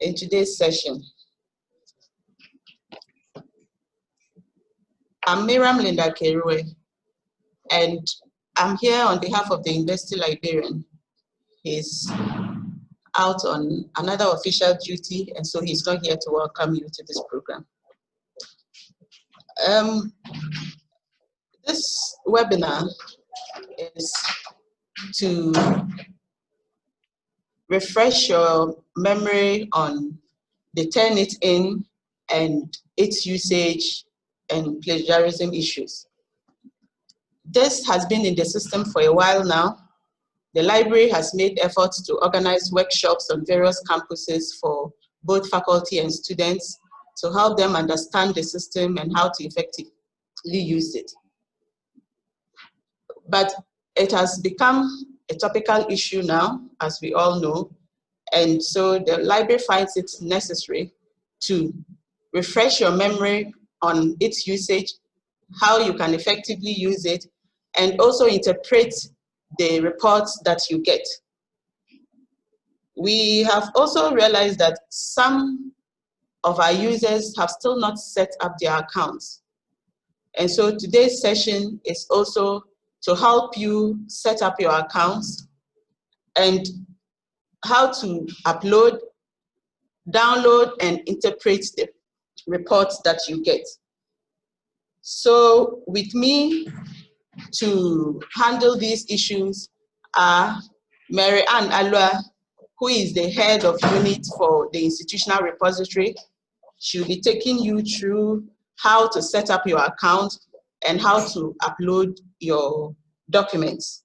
in today's session. I'm Miriam Linda Kerue, and I'm here on behalf of the University Librarian. He's out on another official duty, and so he's not here to welcome you to this program. This webinar is to refresh your memory on the Turnitin and its usage and plagiarism issues. This has been in the system for a while now. The library has made efforts to organize workshops on various campuses for both faculty and students to help them understand the system and how to effectively use it. But it has become a topical issue now, as we all know, and so the library finds it necessary to refresh your memory on its usage, how you can effectively use it, and also interpret the reports that you get. We have also realized that some of our users have still not set up their accounts. And so today's session is also to help you set up your accounts and how to upload, download, and interpret the reports that you get. So with me to handle these issues are Mary Ann Alua, who is the head of unit for the institutional repository. She'll be taking you through how to set up your account and how to upload your documents.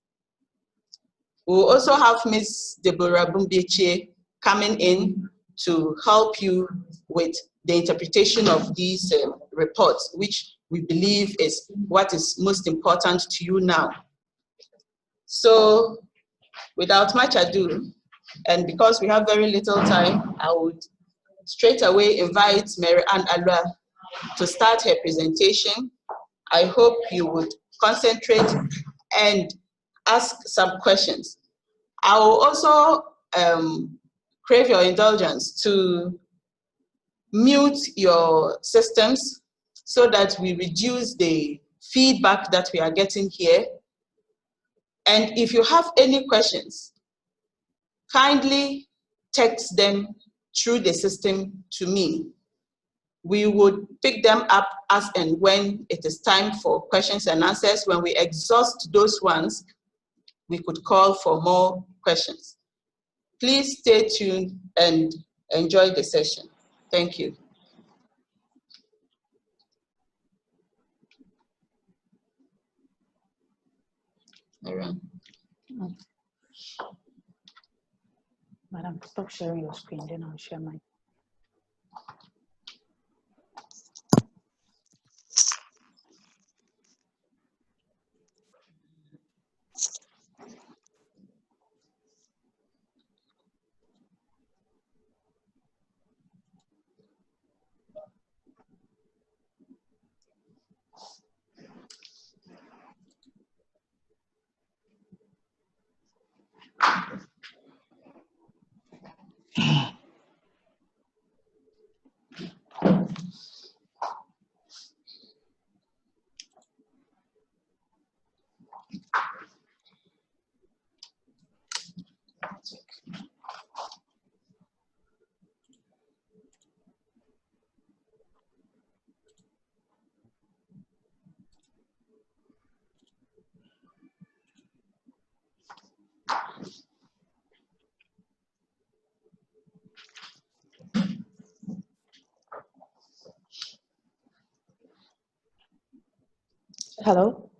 We'll also have Ms. Deborah Bumbeche coming in to help you with the interpretation of these reports, which we believe is what is most important to you now. So without much ado, and because we have very little time, I would straight away invite Mary Ann Alua to start her presentation. I hope you would concentrate and ask some questions. I will also crave your indulgence to mute your systems so that we reduce the feedback that we are getting here. And if you have any questions, kindly text them through the system to me. We would pick them up as and when it is time for questions and answers. When we exhaust those ones, we could call for more questions. Please stay tuned and enjoy the session. Thank you. Madam, stop sharing your screen, then I'll share mine. Hello.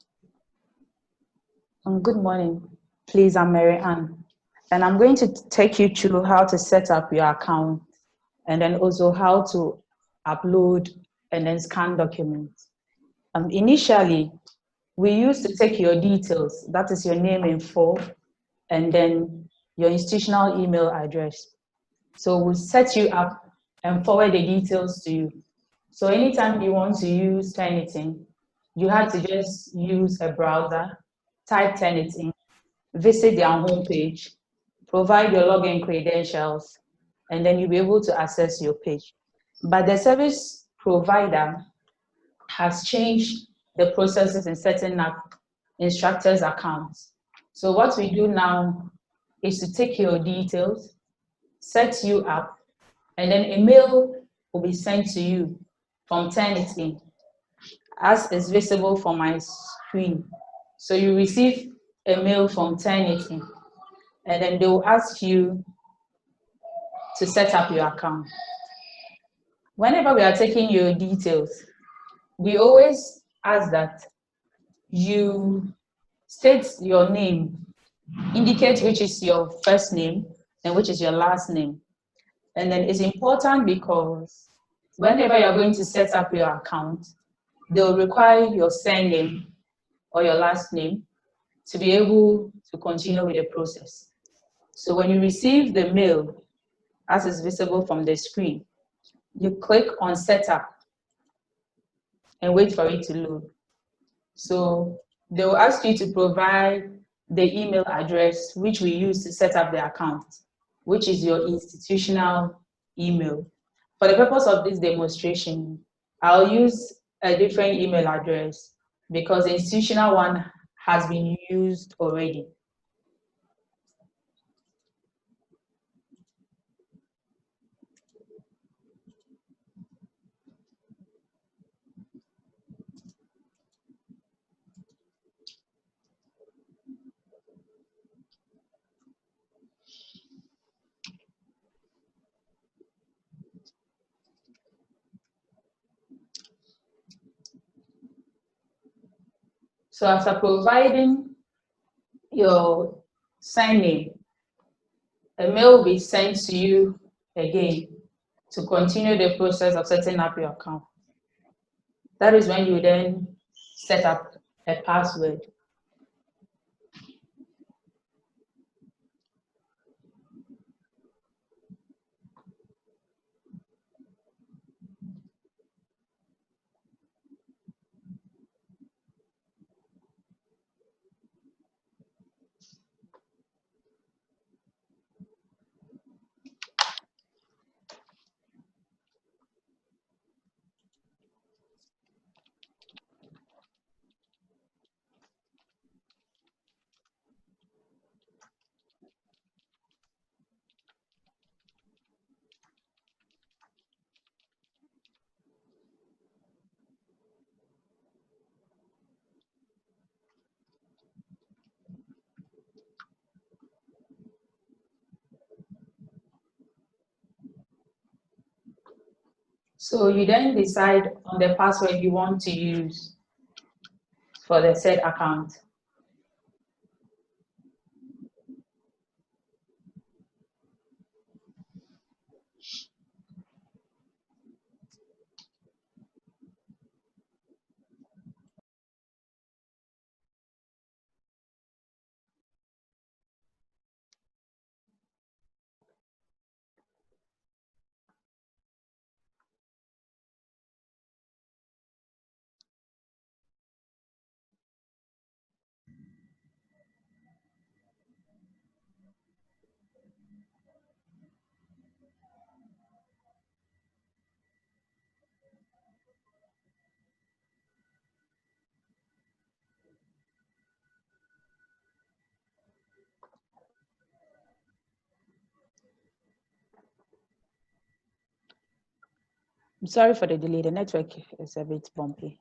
Good morning. Please, I'm Mary Ann, and I'm going to take you through how to set up your account and then also how to upload and then scan documents. Initially, we used to take your details, that is your name in full, and then your institutional email address. So we'll set you up and forward the details to you. So anytime you want to use Turnitin, you have to just use a browser, type Turnitin, visit their homepage, provide your login credentials, and then you'll be able to access your page. But the service provider has changed the processes in setting up instructors' accounts. So what we do now is to take your details, set you up, and then a mail will be sent to you from TURNITIN, as is visible from my screen. So you receive a mail from TURNITIN, and then they will ask you to set up your account. Whenever we are taking your details, we always ask that you state your name, indicate which is your first name and which is your last name. And then it's important because whenever you're going to set up your account, they'll require your surname or your last name to be able to continue with the process. So when you receive the mail, as is visible from the screen, you click on setup and wait for it to load. So they will ask you to provide the email address which we use to set up the account, which is your institutional email. For the purpose of this demonstration, I'll use a different email address because the institutional one has been used already. So after providing your surname, a mail will be sent to you again to continue the process of setting up your account. That is when you then set up a password. So you then decide on the password you want to use for the said account. I'm sorry for the delay. The network is a bit bumpy.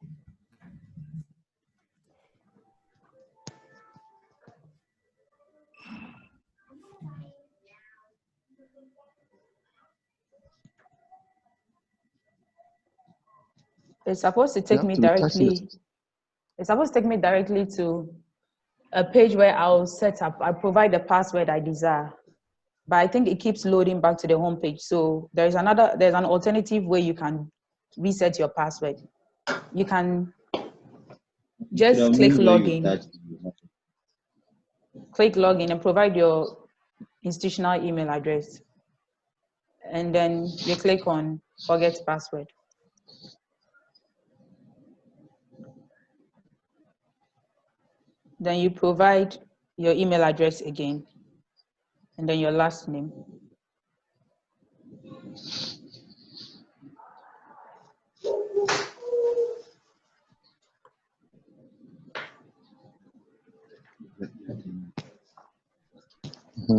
It's supposed to take me directly. It's supposed to take me directly to a page where I'll set up. I provide the password I desire, but I think it keeps loading back to the home page. So there's an alternative way you can reset your password. You can just click login. Click login and provide your institutional email address. And then you click on forget password. Then you provide your email address again, and then your last name.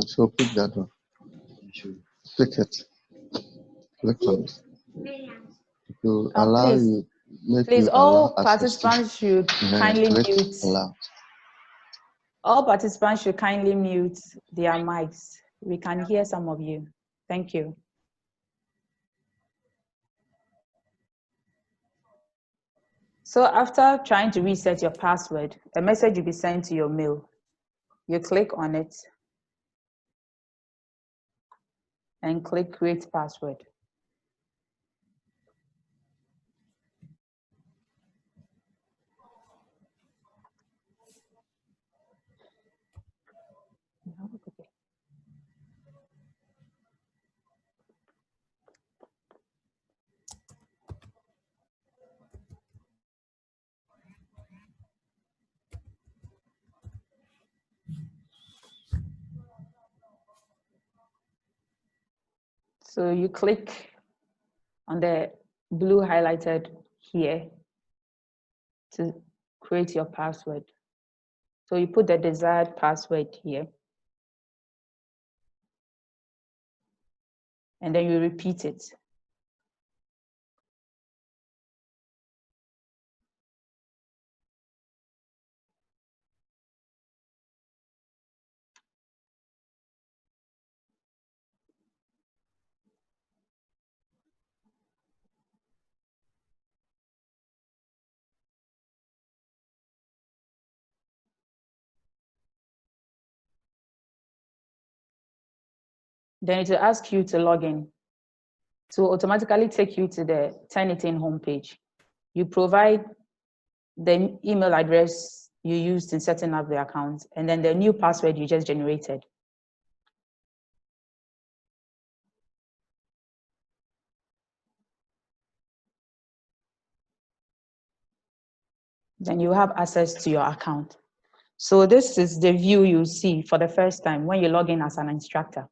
So pick that one. Pick it. Click on it. It will allow Please, you, make please, you allow all access to. participants should kindly Click mute. allow. All participants should kindly mute their mics. We can hear some of you. Thank you. So after trying to reset your password, a message will be sent to your mail. You click on it and click create password. So you click on the blue highlighted here to create your password. So you put the desired password here. And then you repeat it. Then it will ask you to log in. To automatically take you to the TURNITIN homepage. You provide the email address you used in setting up the account, and then the new password you just generated. Then you have access to your account. So this is the view you see for the first time when you log in as an instructor.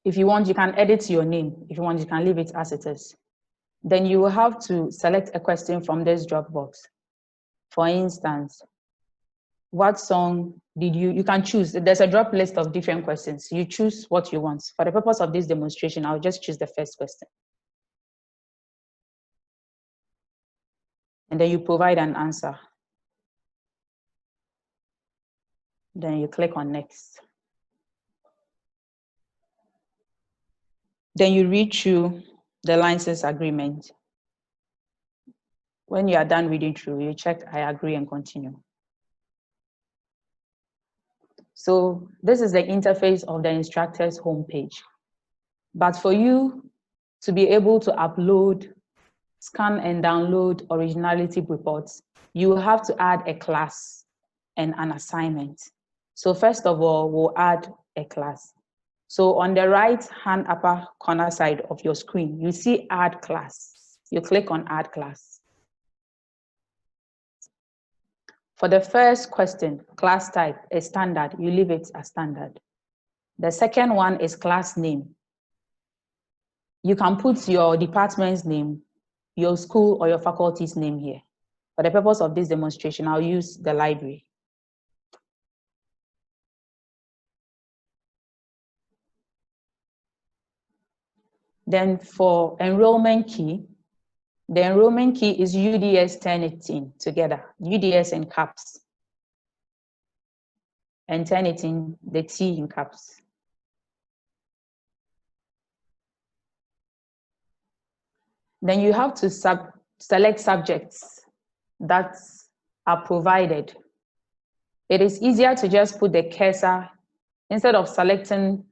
If you want, you can edit your name. If you want, you can leave it as it is. Then you will have to select a question from this drop box. For instance, what song did you can choose. There's a drop list of different questions. You choose what you want. For the purpose of this demonstration, I'll just choose the first question. And then you provide an answer. Then you click on next. Then you read through the license agreement. When you are done reading through, you check I agree and continue. So this is the interface of the instructor's homepage. But for you to be able to upload, scan and download originality reports, you have to add a class and an assignment. So first of all, we'll add a class. So on the right-hand upper corner side of your screen, you see add class. You click on add class. For the first question, class type is standard, you leave it as standard. The second one is class name. You can put your department's name, your school or your faculty's name here. For the purpose of this demonstration, I'll use the library. Then for enrollment key, the enrollment key is UDS Turnitin together, UDS in caps, and Turnitin, the T in caps. Then you have to select subjects that are provided. It is easier to just put the cursor instead of selecting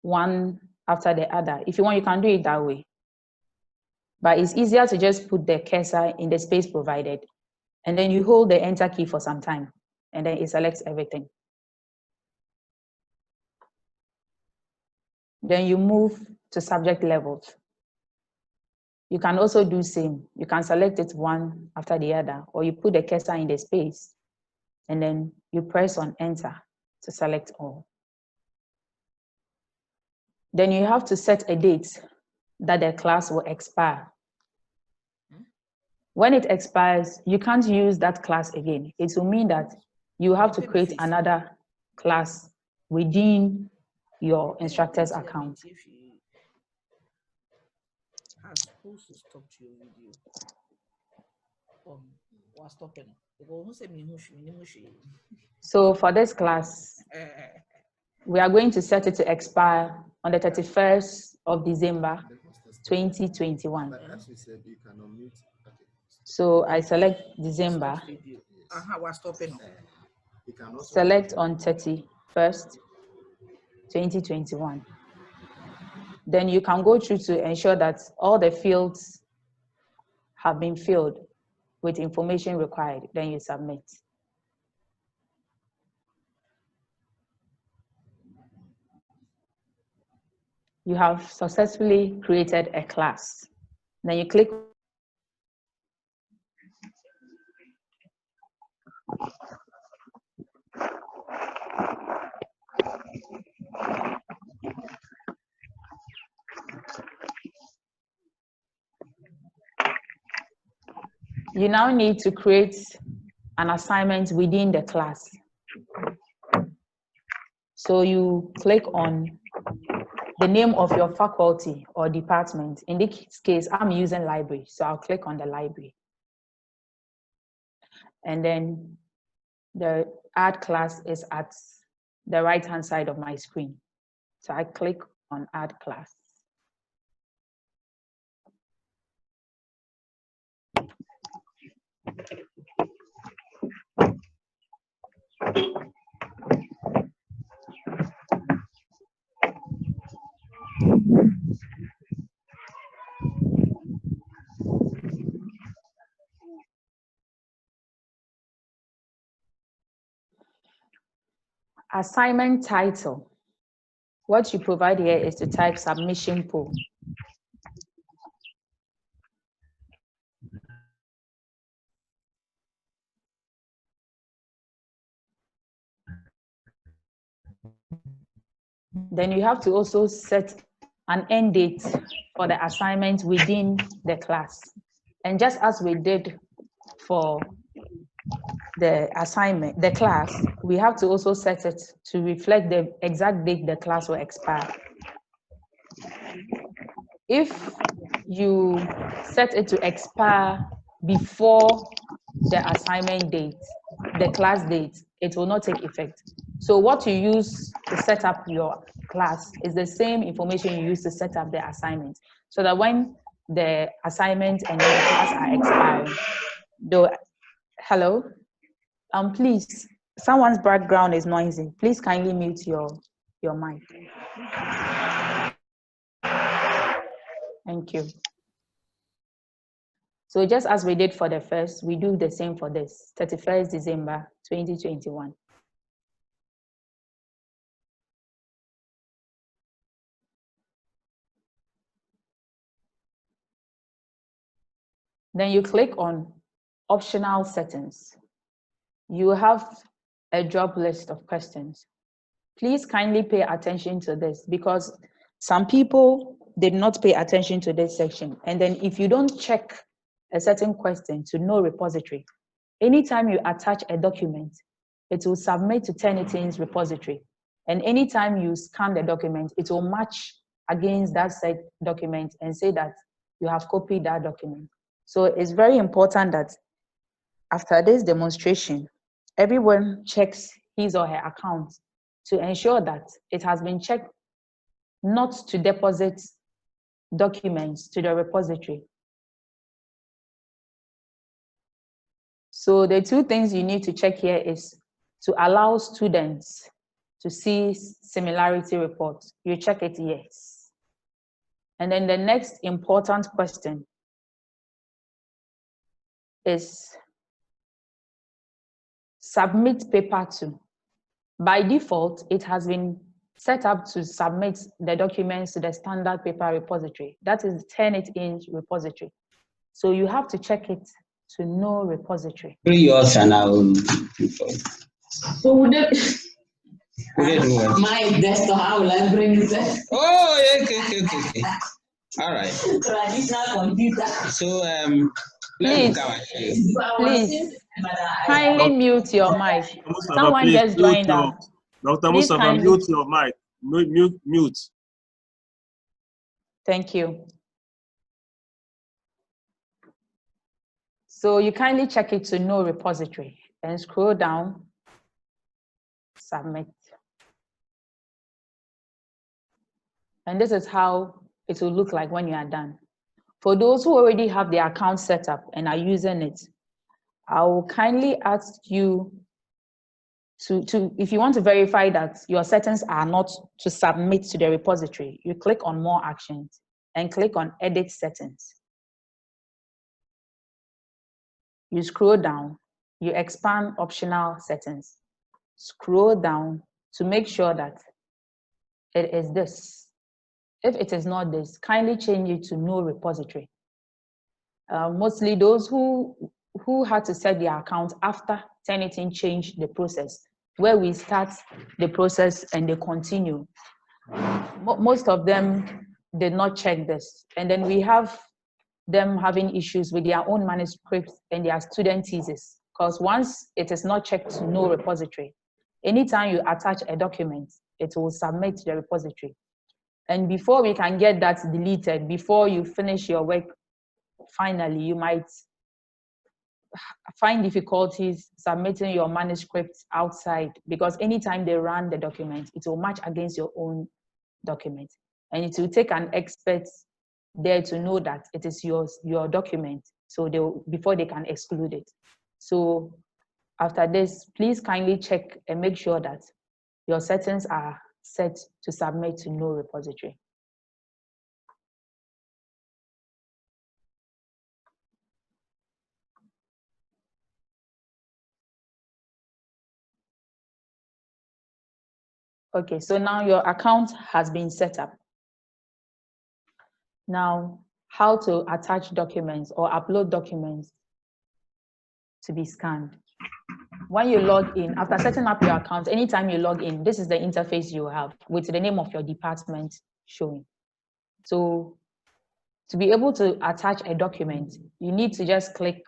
one after the other. If you want, you can do it that way. But it's easier to just put the cursor in the space provided. And then you hold the enter key for some time, and then it selects everything. Then you move to subject levels. You can also do same. You can select it one after the other, or you put the cursor in the space, and then you press on enter to select all. Then you have to set a date that the class will expire. When it expires, you can't use that class again. It will mean that you have to create another class within your instructor's account. Has supposed to stop your video. What's stopping? So for this class, we are going to set it to expire on the 31st of December, 2021. But as we said, you can unmute. So I select December, What's stopping? You can also select on 31st, 2021. Then you can go through to ensure that all the fields have been filled with information required. Then you submit. You have successfully created a class. Then you click. You now need to create an assignment within the class. So you click on the name of your faculty or department. In this case, I'm using library, so I'll click on the library. And then the add class is at the right-hand side of my screen. So I click on add class. Assignment title. What you provide here is to type submission pool. Then you have to also set an end date for the assignment within the class. And just as we did for the assignment, the class, we have to also set it to reflect the exact date the class will expire. If you set it to expire before the assignment date, the class date, it will not take effect. So what you use to set up your class is the same information you use to set up the assignment, so that when the assignment and the class are expiring, though, hello? Please, someone's background is noisy. Please kindly mute your mic. Thank you. So just as we did for the first, we do the same for this, 31st December, 2021. Then you click on optional settings. You have a drop list of questions. Please kindly pay attention to this, because some people did not pay attention to this section. And then if you don't check a certain question to no repository, anytime you attach a document, it will submit to Turnitin's repository. And anytime you scan the document, it will match against that said document and say that you have copied that document. So it's very important that after this demonstration, everyone checks his or her account to ensure that it has been checked not to deposit documents to the repository. So the two things you need to check here is to allow students to see similarity reports. You check it, yes. And then the next important question is submit paper 2. By default, it has been set up to submit the documents to the standard paper repository. That is Turnitin repository. So you have to check it to no repository. Yours and I will. So would it? My desktop, how will I bring it? Oh, yeah, okay. All right. Traditional computer. So please, kindly mute your mic. Someone just joined us. Dr. Please Mustafa, kindly. mute your mic. Mute. Thank you. So you kindly check it to no repository and scroll down, submit. And this is how it will look like when you are done. For those who already have their account set up and are using it, I will kindly ask you to if you want to verify that your settings are not to submit to the repository, you click on more actions and click on edit settings. You scroll down, you expand optional settings. Scroll down to make sure that it is this. If it is not this, kindly change it to no repository. Mostly those who had to set their account after Turnitin changed the process, where we start the process and they continue. Most of them did not check this. And then we have them having issues with their own manuscripts and their student thesis. Because once it is not checked to no repository, anytime you attach a document, it will submit to the repository. And before we can get that deleted, before you finish your work, finally, you might find difficulties submitting your manuscript outside, because anytime they run the document, it will match against your own document. And it will take an expert there to know that it is your document, so before they can exclude it. So after this, please kindly check and make sure that your settings are set to submit to no repository. Okay, so now your account has been set up. Now, how to attach documents or upload documents to be scanned. When you log in, after setting up your account, anytime you log in, this is the interface you have with the name of your department showing. So to be able to attach a document, you need to just click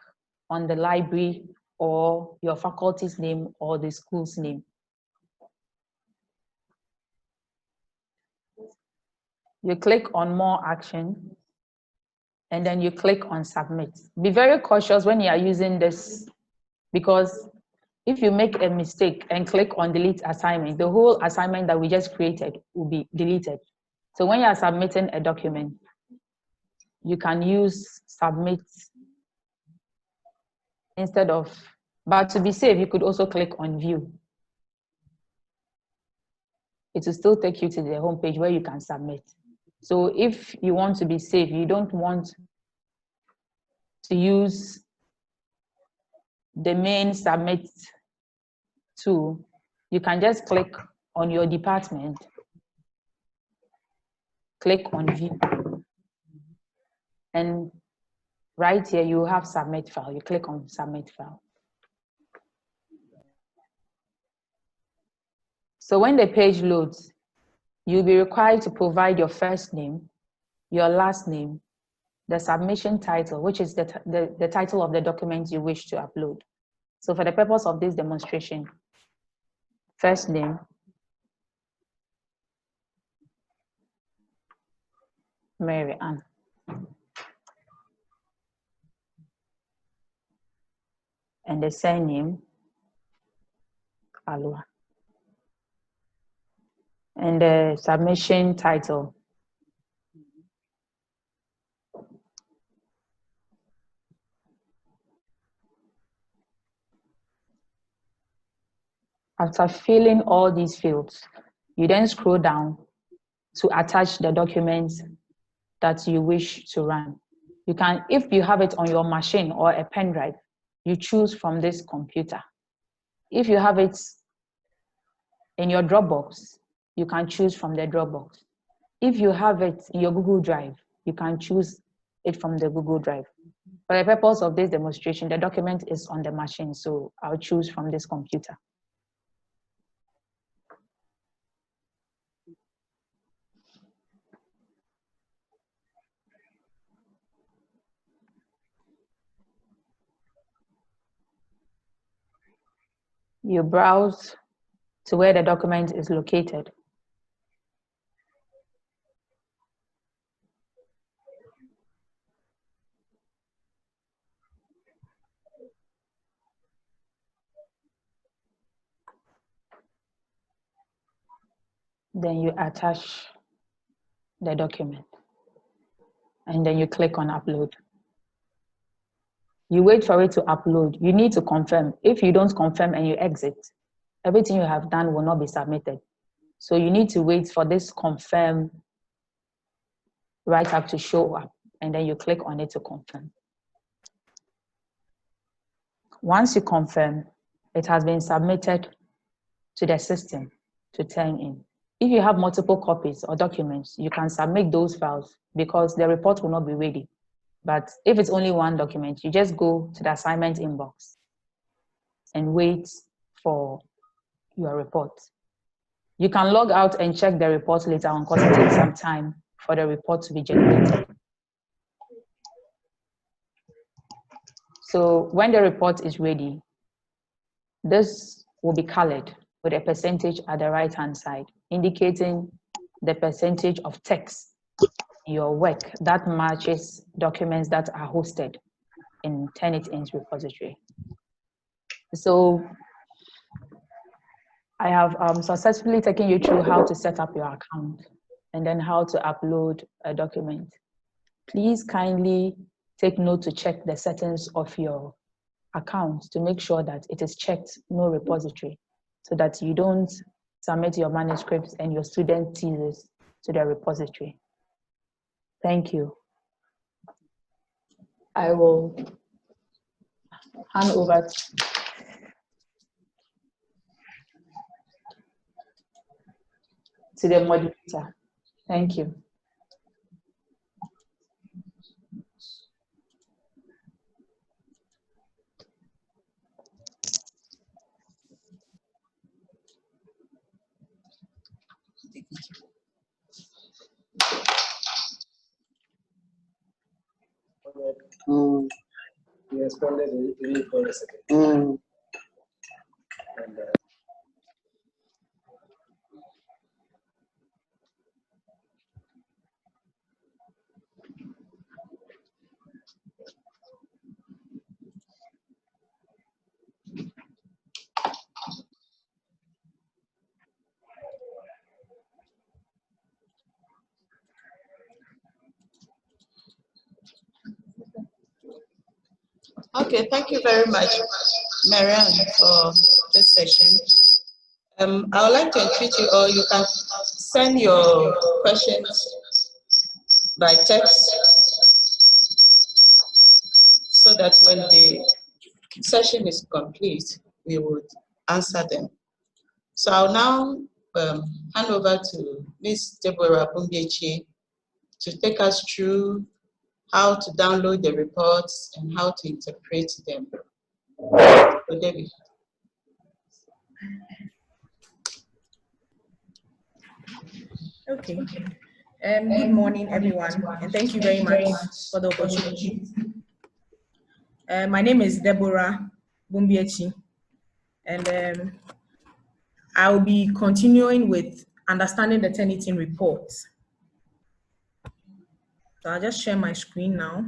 on the library or your faculty's name or the school's name. You click on more action, and then you click on submit. Be very cautious when you are using this, because if you make a mistake and click on delete assignment, the whole assignment that we just created will be deleted. So when you are submitting a document, you can use submit instead of, but to be safe, you could also click on view. It will still take you to the home page where you can submit. So if you want to be safe, you don't want to use the main submit tool, you can just click on your department, click on view, and right here you have submit file. You click on submit file. So when the page loads, you'll be required to provide your first name, your last name, the submission title, which is the title of the document you wish to upload. So for the purpose of this demonstration, first name, Mary Ann. And the surname, Alua. And the submission title, after filling all these fields, you then scroll down to attach the documents that you wish to run. You can, if you have it on your machine or a pen drive, you choose from this computer. If you have it in your Dropbox, you can choose from the Dropbox. If you have it in your Google Drive, you can choose it from the Google Drive. For the purpose of this demonstration, the document is on the machine, so I'll choose from this computer. You browse to where the document is located. Then you attach the document and then you click on upload. You wait for it to upload. You need to confirm. If you don't confirm and you exit, everything you have done will not be submitted. So you need to wait for this confirm write-up to show up, and then you click on it to confirm. Once you confirm, it has been submitted to the system to turn in. If you have multiple copies or documents, you can submit those files because the report will not be ready. But if it's only one document, you just go to the assignment inbox and wait for your report. You can log out and check the report later on because it takes some time for the report to be generated. So when the report is ready, this will be colored with a percentage at the right-hand side, indicating the percentage of text in your work that matches documents that are hosted in Turnitin's repository. So I have successfully taken you through how to set up your account and then how to upload a document. Please kindly take note to check the settings of your account to make sure that it is checked no repository so that you don't submit your manuscripts and your student thesis to the repository. Thank you. I will hand over to the moderator. Thank you. He responded really for a second. And, Okay, thank you very much, Marianne, for this session. I would like to entreat you all, you can send your questions by text so that when the session is complete, we would answer them. So I'll now hand over to Ms. Deborah Bumbiechi to take us through how to download the reports and how to interpret them. So Debbie. Okay. Good morning, everyone, and thank you very much for the opportunity. My name is Deborah Bumbiechi, and I will be continuing with understanding the Turnitin report. So I'll just share my screen now.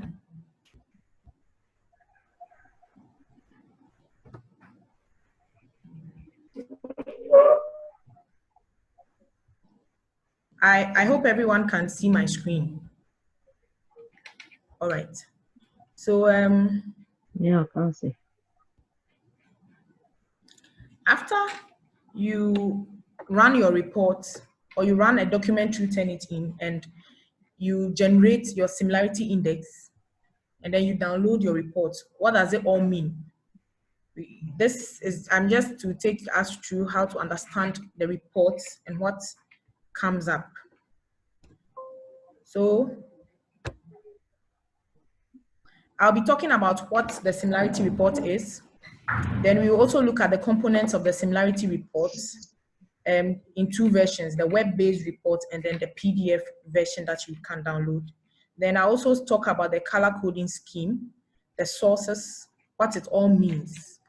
I hope everyone can see my screen. All right. So yeah, I can see. After you run your report or you run a document through Turnitin and you generate your similarity index and then you download your report, what does it all mean? I'm just to take us through how to understand the report and what comes up. So I'll be talking about what the similarity report is. Then we will also look at the components of the similarity report in two versions, the web-based report and then the PDF version that you can download. Then I also talk about the color coding scheme, the sources, what it all means,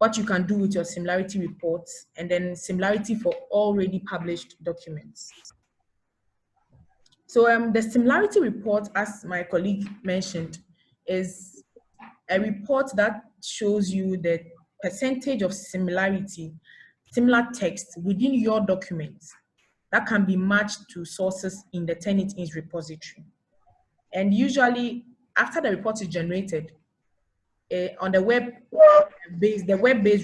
what you can do with your similarity reports, and then similarity for already published documents. So the similarity report, as my colleague mentioned, is a report that shows you the percentage of similarity, similar text within your documents that can be matched to sources in the Turnitin's repository. And usually, after the report is generated, on the web-based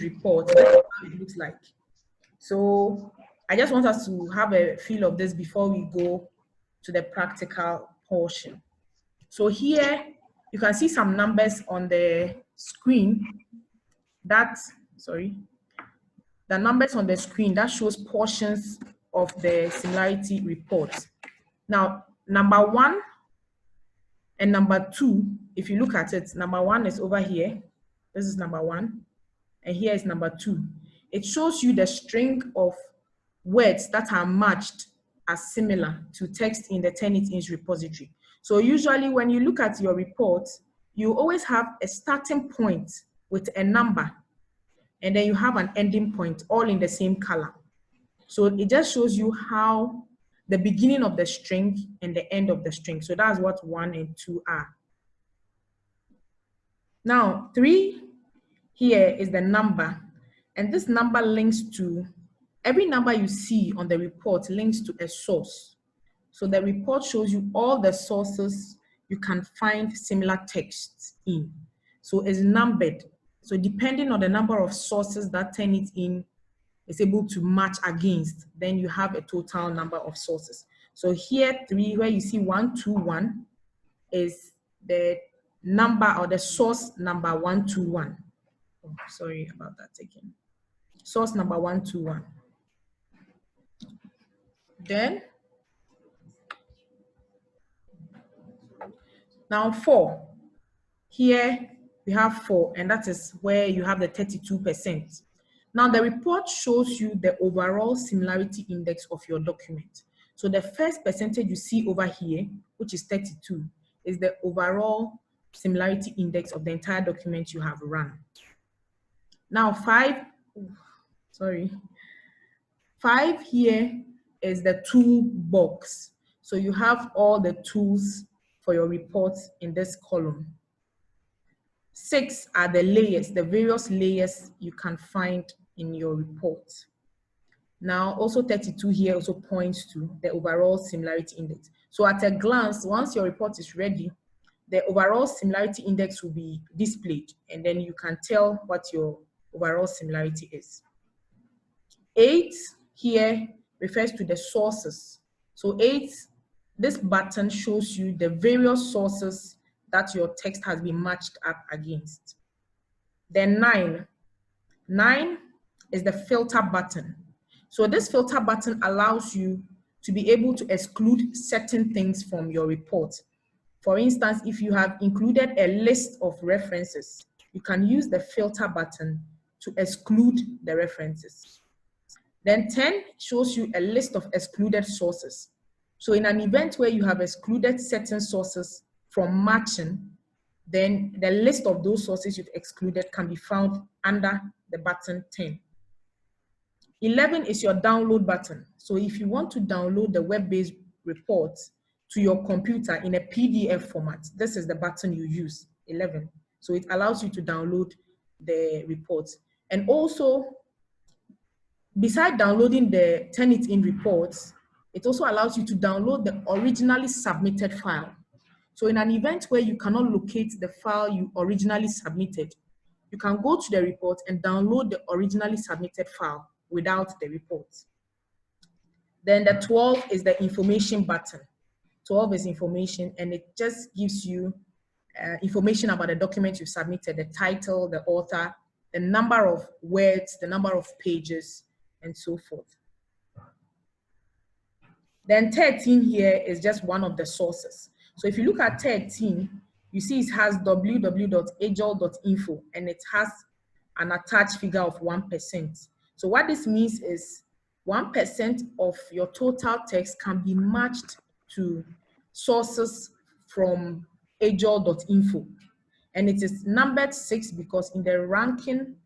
report, that's how it looks like. So I just want us to have a feel of this before we go to the practical portion. So here, you can see some numbers on the screen the numbers on the screen that shows portions of the similarity report. Now, number 1 and number 2, if you look at it, number 1 is over here. This is number 1, and here is number 2. It shows you the string of words that are matched as similar to text in the Turnitin's repository. So usually when you look at your report, you always have a starting point with a number, and then you have an ending point, all in the same color. So it just shows you how the beginning of the string and the end of the string. So that's what 1 and 2 are. Now, 3 here is the number, and this number links to, every number you see on the report links to a source. So the report shows you all the sources you can find similar texts in. So it's numbered. So depending on the number of sources that Turnitin is able to match against, then you have a total number of sources. So here 3, where you see 121, is the number or the source number 121. Oh, sorry about that again. Source number 121. Then, now 4. Here we have 4, and that is where you have the 32%. Now the report shows you the overall similarity index of your document. So the first percentage you see over here, which is 32, is the overall similarity index of the entire document you have run. Now 5 here is the tool box. So you have all the tools for your reports in this column. 6 are the layers, the various layers you can find in your report. Now, also 32 here also points to the overall similarity index. So at a glance, once your report is ready, the overall similarity index will be displayed, and then you can tell what your overall similarity is. 8 here refers to the sources. So 8, this button shows you the various sources that your text has been matched up against. Then 9 is the filter button. So this filter button allows you to be able to exclude certain things from your report. For instance, if you have included a list of references, you can use the filter button to exclude the references. Then 10 shows you a list of excluded sources. So in an event where you have excluded certain sources from matching, then the list of those sources you've excluded can be found under the button 10. 11 is your download button. So if you want to download the web-based reports to your computer in a PDF format, this is the button you use, 11. So it allows you to download the reports. And also, besides downloading the Turnitin reports, it also allows you to download the originally submitted file. So in an event where you cannot locate the file you originally submitted, you can go to the report and download the originally submitted file without the report. Then the 12 is the information button. 12 is information, and it just gives you information about the document you've submitted, the title, the author, the number of words, the number of pages, and so forth. Then 13 here is just one of the sources. So if you look at 13, you see it has www.agile.info, and it has an attached figure of 1%. So what this means is 1% of your total text can be matched to sources from agile.info. And it is numbered 6 because in the ranking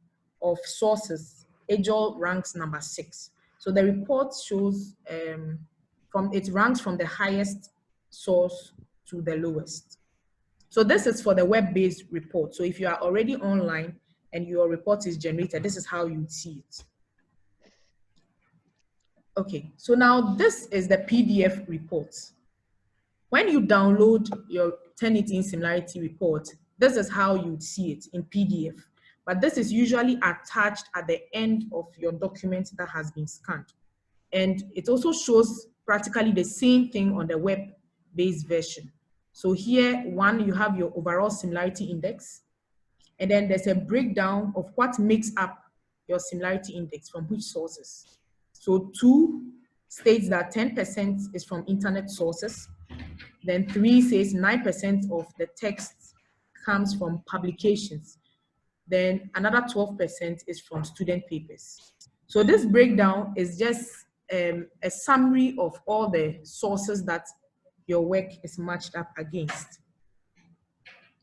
of sources, AJOL ranks number 6. So the report shows it ranks from the highest source to the lowest. So this is for the web-based report. So if you are already online and your report is generated, this is how you see it. Okay, so now this is the PDF report. When you download your Turnitin similarity report, this is how you see it in PDF. But this is usually attached at the end of your document that has been scanned. And it also shows practically the same thing on the web-based version. So here, one, you have your overall similarity index, and then there's a breakdown of what makes up your similarity index from which sources. So 2 states that 10% is from internet sources. Then 3 says 9% of the text comes from publications. Then another 12% is from student papers. So this breakdown is just a summary of all the sources that your work is matched up against.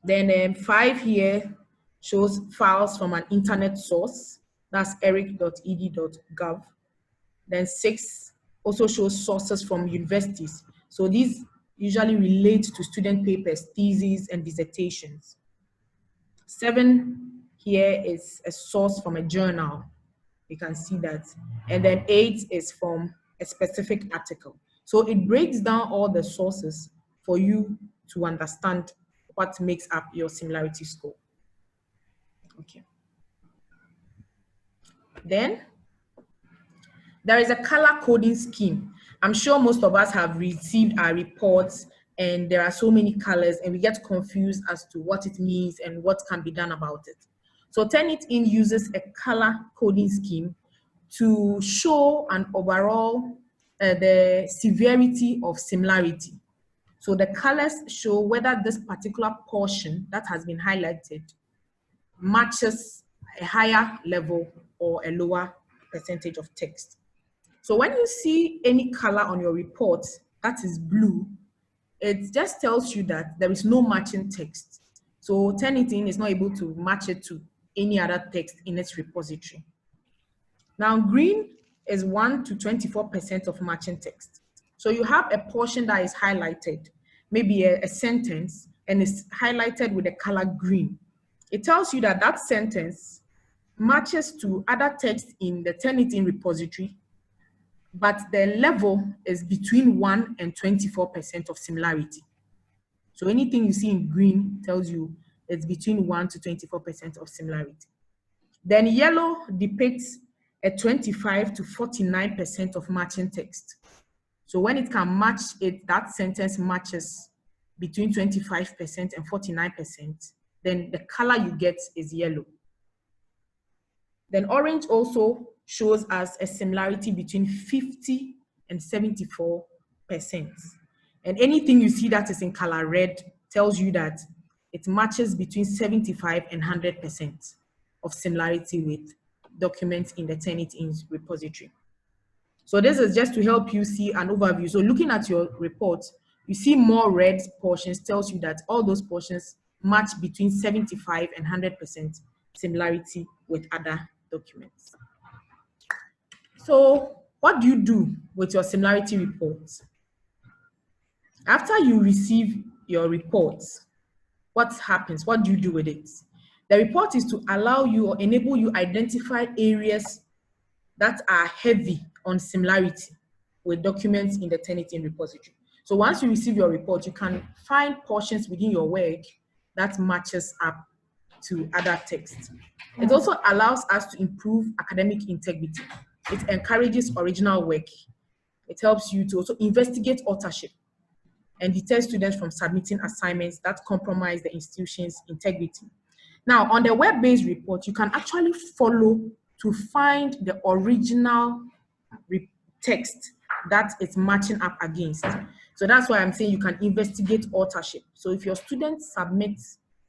Then 5 here shows files from an internet source, that's eric.ed.gov. Then 6 also shows sources from universities. So these usually relate to student papers, theses, and dissertations. 7 here is a source from a journal. You can see that. And then 8 is from a specific article. So it breaks down all the sources for you to understand what makes up your similarity score. Okay. Then there is a color coding scheme. I'm sure most of us have received our reports and there are so many colors and we get confused as to what it means and what can be done about it. So Turnitin uses a color coding scheme to show an overall the severity of similarity. So the colors show whether this particular portion that has been highlighted matches a higher level or a lower percentage of text. So when you see any color on your report that is blue, it just tells you that there is no matching text. So Turnitin is not able to match it to any other text in its repository. Now green is 1 to 24% of matching text. So you have a portion that is highlighted, maybe a sentence, and it's highlighted with the color green. It tells you that that sentence matches to other text in the Turnitin repository, but the level is between 1 and 24% of similarity. So anything you see in green tells you it's between 1 to 24% of similarity. Then yellow depicts a 25 to 49% of matching text. So when it can match it, that sentence matches between 25% and 49%, then the color you get is yellow. Then orange also shows us a similarity between 50 and 74%. And anything you see that is in color red tells you that it matches between 75 and 100% of similarity with documents in the Turnitin repository. So this is just to help you see an overview. So looking at your report, you see more red portions tells you that all those portions match between 75 and 100% similarity with other documents. So what do you do with your similarity reports? After you receive your reports, what happens? What do you do with it? The report is to allow you or enable you identify areas that are heavy on similarity with documents in the Turnitin repository. So once you receive your report, you can find portions within your work that matches up to other texts. It also allows us to improve academic integrity. It encourages original work. It helps you to also investigate authorship and deter students from submitting assignments that compromise the institution's integrity. Now, on the web-based report, you can actually follow to find the original text that it's matching up against. So that's why I'm saying you can investigate authorship. So if your students submit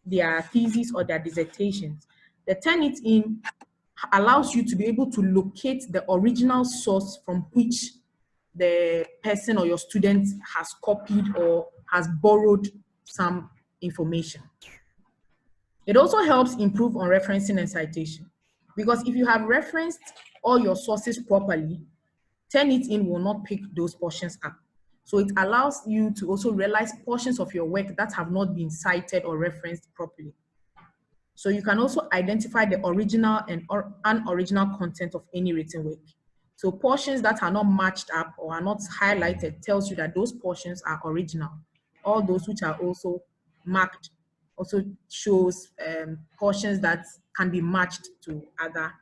their thesis or their dissertations, the Turnitin allows you to be able to locate the original source from which the person or your student has copied or has borrowed some information. It also helps improve on referencing and citation, Because if you have referenced all your sources properly, Turnitin will not pick those portions up. So it allows you to also realize portions of your work that have not been cited or referenced properly. So you can also identify the original and unoriginal content of any written work. So portions that are not matched up or are not highlighted tells you that those portions are original. All those which are also marked also shows portions that can be matched to other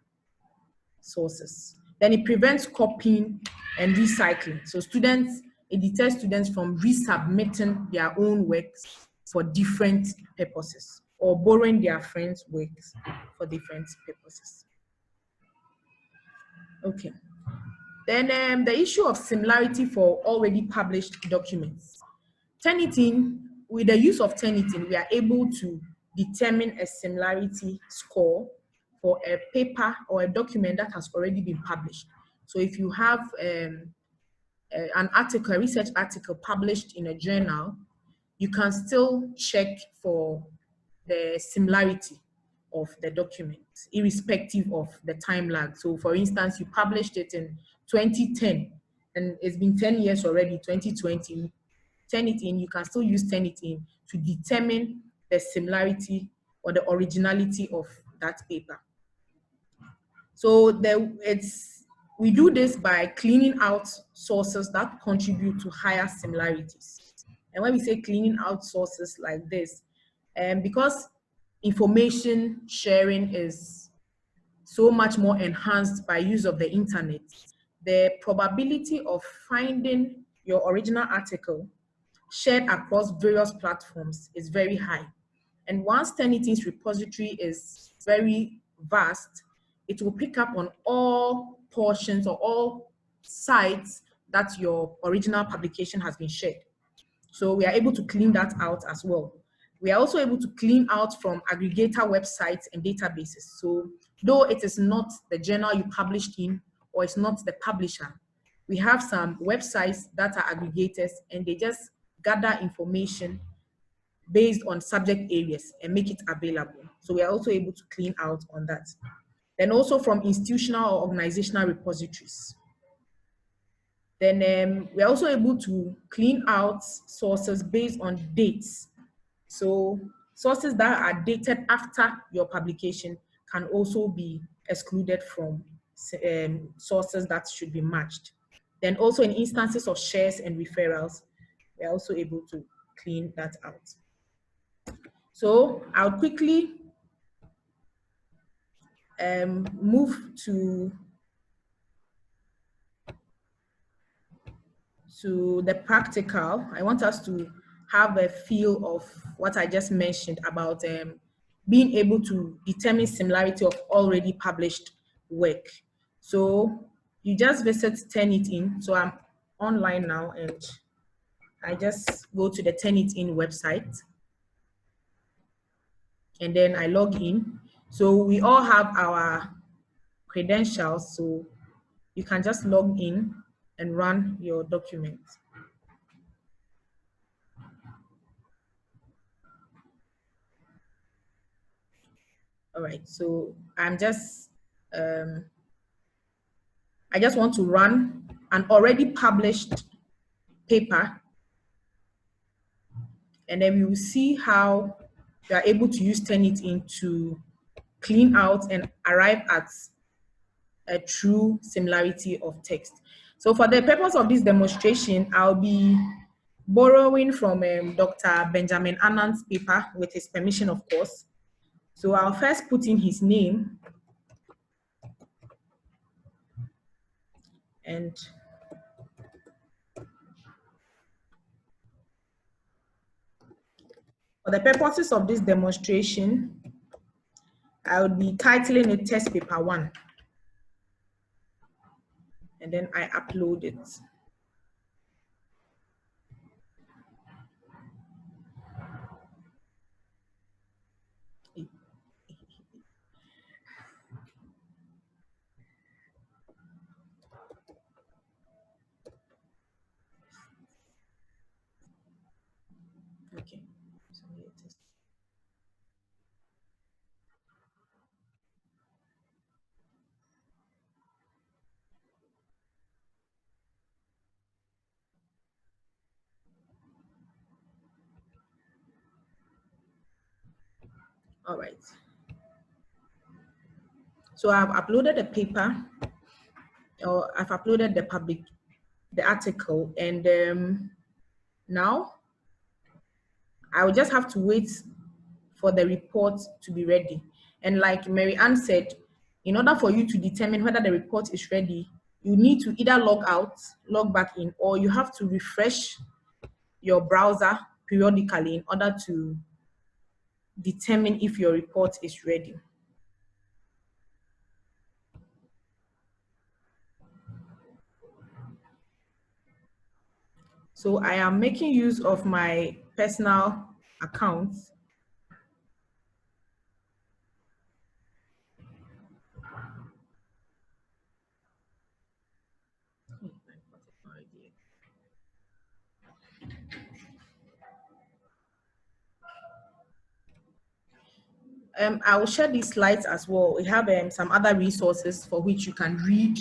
sources. Then it prevents copying and recycling. So it deters students from resubmitting their own works for different purposes or borrowing their friends' works for different purposes. Okay. Then the issue of similarity for already published documents. Turnitin, with the use of Turnitin, we are able to determine a similarity score for a paper or a document that has already been published. So if you have an article, a research article published in a journal, you can still check for the similarity of the document, irrespective of the time lag. So for instance, you published it in 2010, and it's been 10 years already, 2020. Turnitin, you can still use Turnitin to determine the similarity or the originality of that paper. So we do this by cleaning out sources that contribute to higher similarities. And when we say cleaning out sources like this, because information sharing is so much more enhanced by use of the internet, the probability of finding your original article shared across various platforms is very high. And once Turnitin's repository is very vast, it will pick up on all portions or all sites that your original publication has been shared. So we are able to clean that out as well. We are also able to clean out from aggregator websites and databases. So though it is not the journal you published in, or it's not the publisher, we have some websites that are aggregators and they just gather information based on subject areas and make it available. So we are also able to clean out on that. Then also from institutional or organizational repositories. Then we're also able to clean out sources based on dates. So sources that are dated after your publication can also be excluded from sources that should be matched. Then also in instances of shares and referrals, we're also able to clean that out. So I'll quickly move to the practical. I want us to have a feel of what I just mentioned about being able to determine similarity of already published work. So you just visit Turnitin. So I'm online now and I just go to the Turnitin website and then I log in. So we all have our credentials, so you can just log in and run your document. All right, so I just want to run an already published paper, and then we will see how you are able to use Turnitin to clean out and arrive at a true similarity of text. So for the purpose of this demonstration, I'll be borrowing from Dr. Benjamin Annan's paper with his permission, of course. So I'll first put in his name and for the purposes of this demonstration, I will be titling it Test Paper 1. And then I upload it. Okay. So here it is. All right. So I've uploaded the paper, or I've uploaded the article, and now I will just have to wait for the report to be ready. And like Mary Ann said, in order for you to determine whether the report is ready, you need to either log out, log back in, or you have to refresh your browser periodically in order to determine if your report is ready. So I am making use of my personal account. I will share these slides as well. We have some other resources for which you can read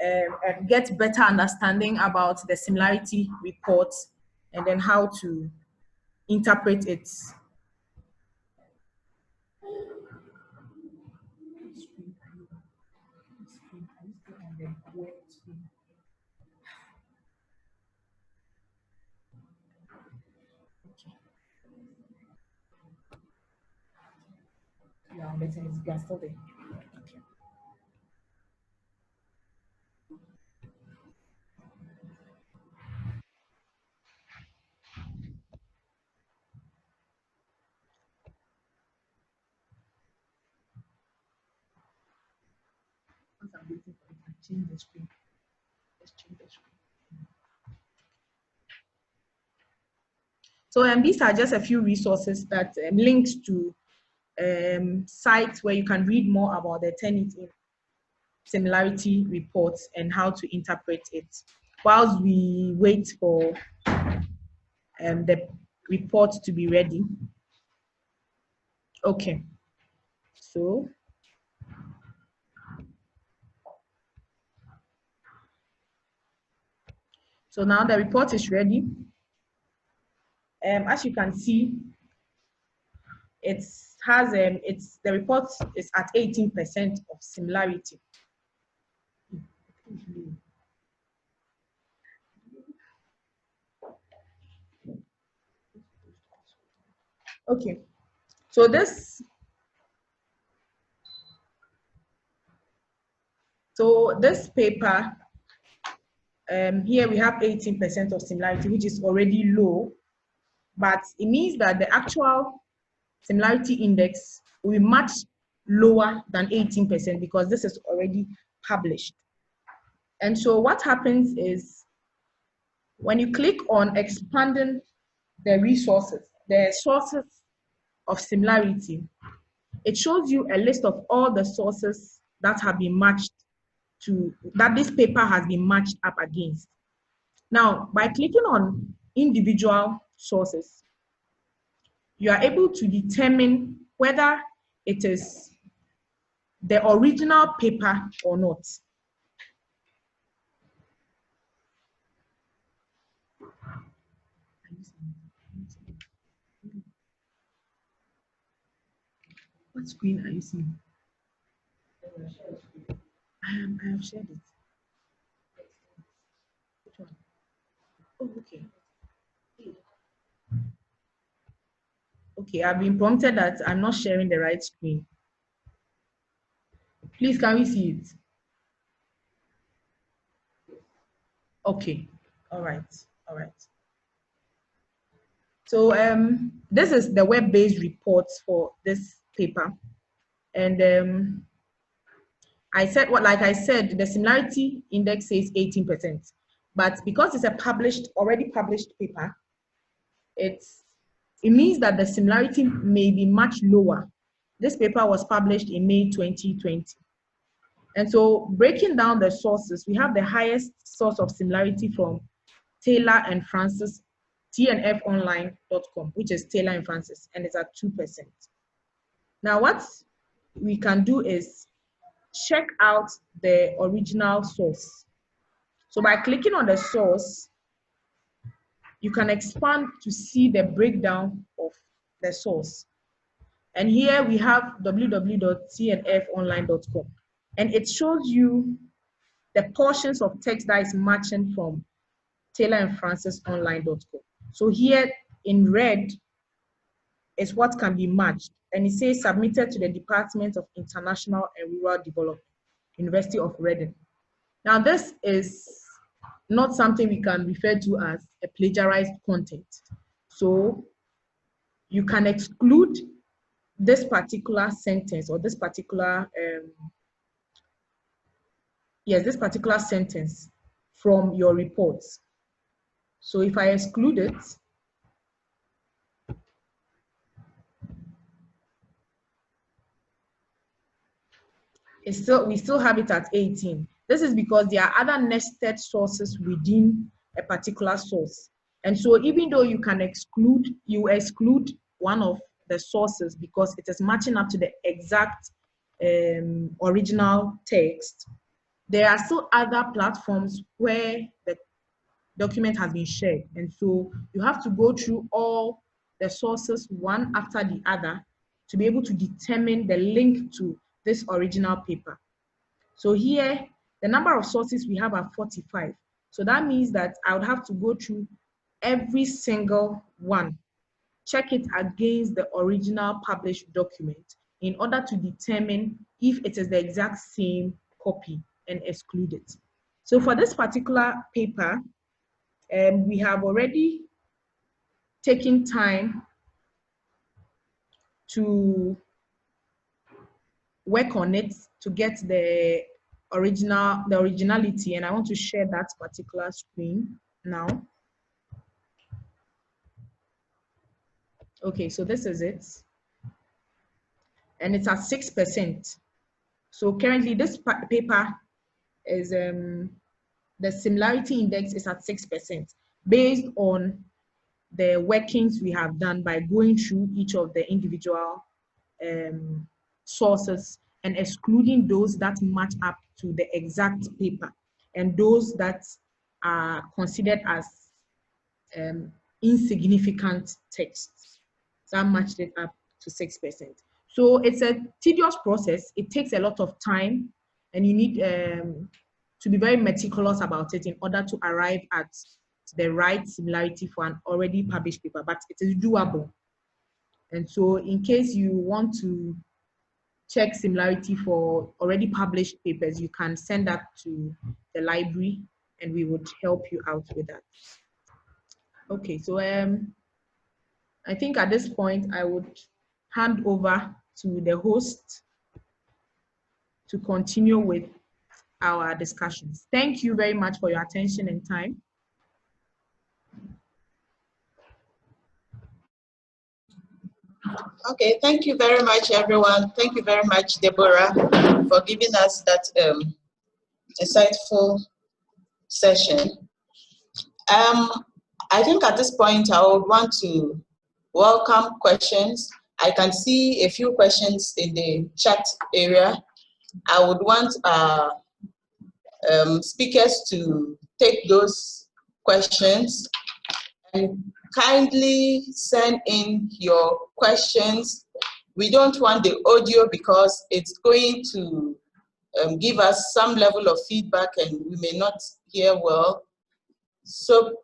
and get better understanding about the similarity reports and then how to interpret it. Yeah, I'm betting it's still there. Okay. Once I'm waiting for it, I change the screen. Let's change the screen. So these are just a few resources that links to sites where you can read more about the Turnitin similarity reports and how to interpret it whilst we wait for the report to be ready. Okay, so now the report is ready. As you can see, the report is at 18% of similarity. Okay, so this paper, here we have 18% of similarity, which is already low, but it means that the actual similarity index will be much lower than 18% because this is already published. And so what happens is when you click on expanding the resources, the sources of similarity, it shows you a list of all the sources that have been matched to, that this paper has been matched up against. Now, by clicking on individual sources, you are able to determine whether it is the original paper or not. What screen are you seeing? I have shared it. Which one? Oh, okay. Okay, I've been prompted that I'm not sharing the right screen. Please, can we see it? Okay, all right. So this is the web-based reports for this paper. And like I said, the similarity index says 18%. But because it's a already published paper, it means that the similarity may be much lower. This paper was published in May 2020. And so breaking down the sources, we have the highest source of similarity from Taylor and Francis, tnfonline.com, which is Taylor and Francis, and it's at 2%. Now what we can do is check out the original source. So by clicking on the source, you can expand to see the breakdown of the source. And here we have www.cnfonline.com. And it shows you the portions of text that is matching from Taylor and Francis online.com. So here in red is what can be matched. And it says submitted to the Department of International and Rural Development, University of Reading. Now this is not something we can refer to as a plagiarized content. So you can exclude this particular sentence or this particular this particular sentence from your reports. So if I exclude it, we still have it at 18. This is because there are other nested sources within a particular source. And so even though you exclude one of the sources because it is matching up to the exact original text, there are still other platforms where the document has been shared. And so you have to go through all the sources one after the other to be able to determine the link to this original paper. So here, the number of sources we have are 45. So that means that I would have to go through every single one, check it against the original published document in order to determine if it is the exact same copy and exclude it. So for this particular paper, we have already taken time to work on it to get the originality, and I want to share that particular screen now. Okay, so this is it, and it's at 6%. So currently this paper is the similarity index is at 6% based on the workings we have done by going through each of the individual sources and excluding those that match up to the exact paper and those that are considered as insignificant texts. So I matched it up to 6%. So it's a tedious process. It takes a lot of time, and you need to be very meticulous about it in order to arrive at the right similarity for an already published paper, but it is doable. And so in case you want to check similarity for already published papers, you can send that to the library and we would help you out with that. Okay, so I think at this point I would hand over to the host to continue with our discussions. Thank you very much for your attention and time. Okay, thank you very much, everyone. Thank you very much, Deborah, for giving us that insightful session. I think at this point, I would want to welcome questions. I can see a few questions in the chat area. I would want speakers to take those questions and kindly send in your questions. We don't want the audio because it's going to give us some level of feedback and we may not hear well. So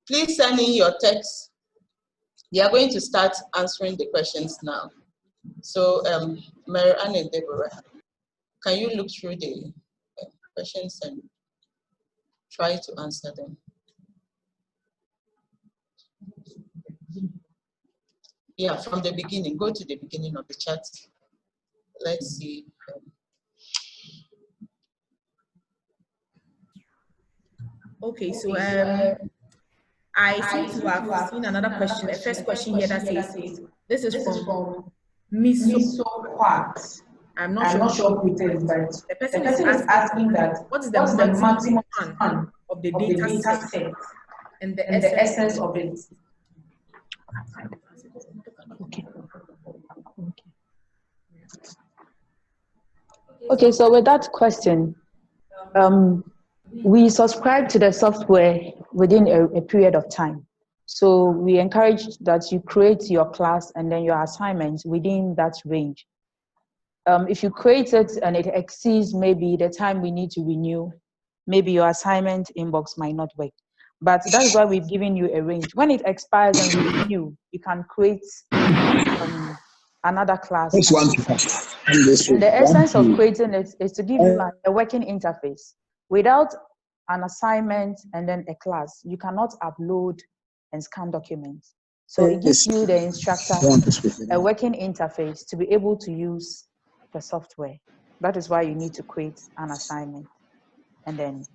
please send in your text. We are going to start answering the questions now. So Mary Ann and Deborah, can you look through the questions and try to answer them? Yeah, from the beginning. Go to the beginning of the chat. Let's see. Okay, so I seem to have seen another question. The first question here that says, this is from Miso Quartz. I'm not sure who it is, but the person is asking that what is the maximum span of the data set and the essence of it? Okay, so with that question, we subscribe to the software within a period of time. So we encourage that you create your class and then your assignments within that range. If you create it and it exceeds maybe the time we need to renew, maybe your assignment inbox might not work. But that's why we've given you a range. When it expires and we renew, you can create another class. And the essence of creating it is to give you a working interface. Without an assignment and then a class, you cannot upload and scan documents. So it gives you, the instructor, a working interface to be able to use the software. That is why you need to create an assignment and then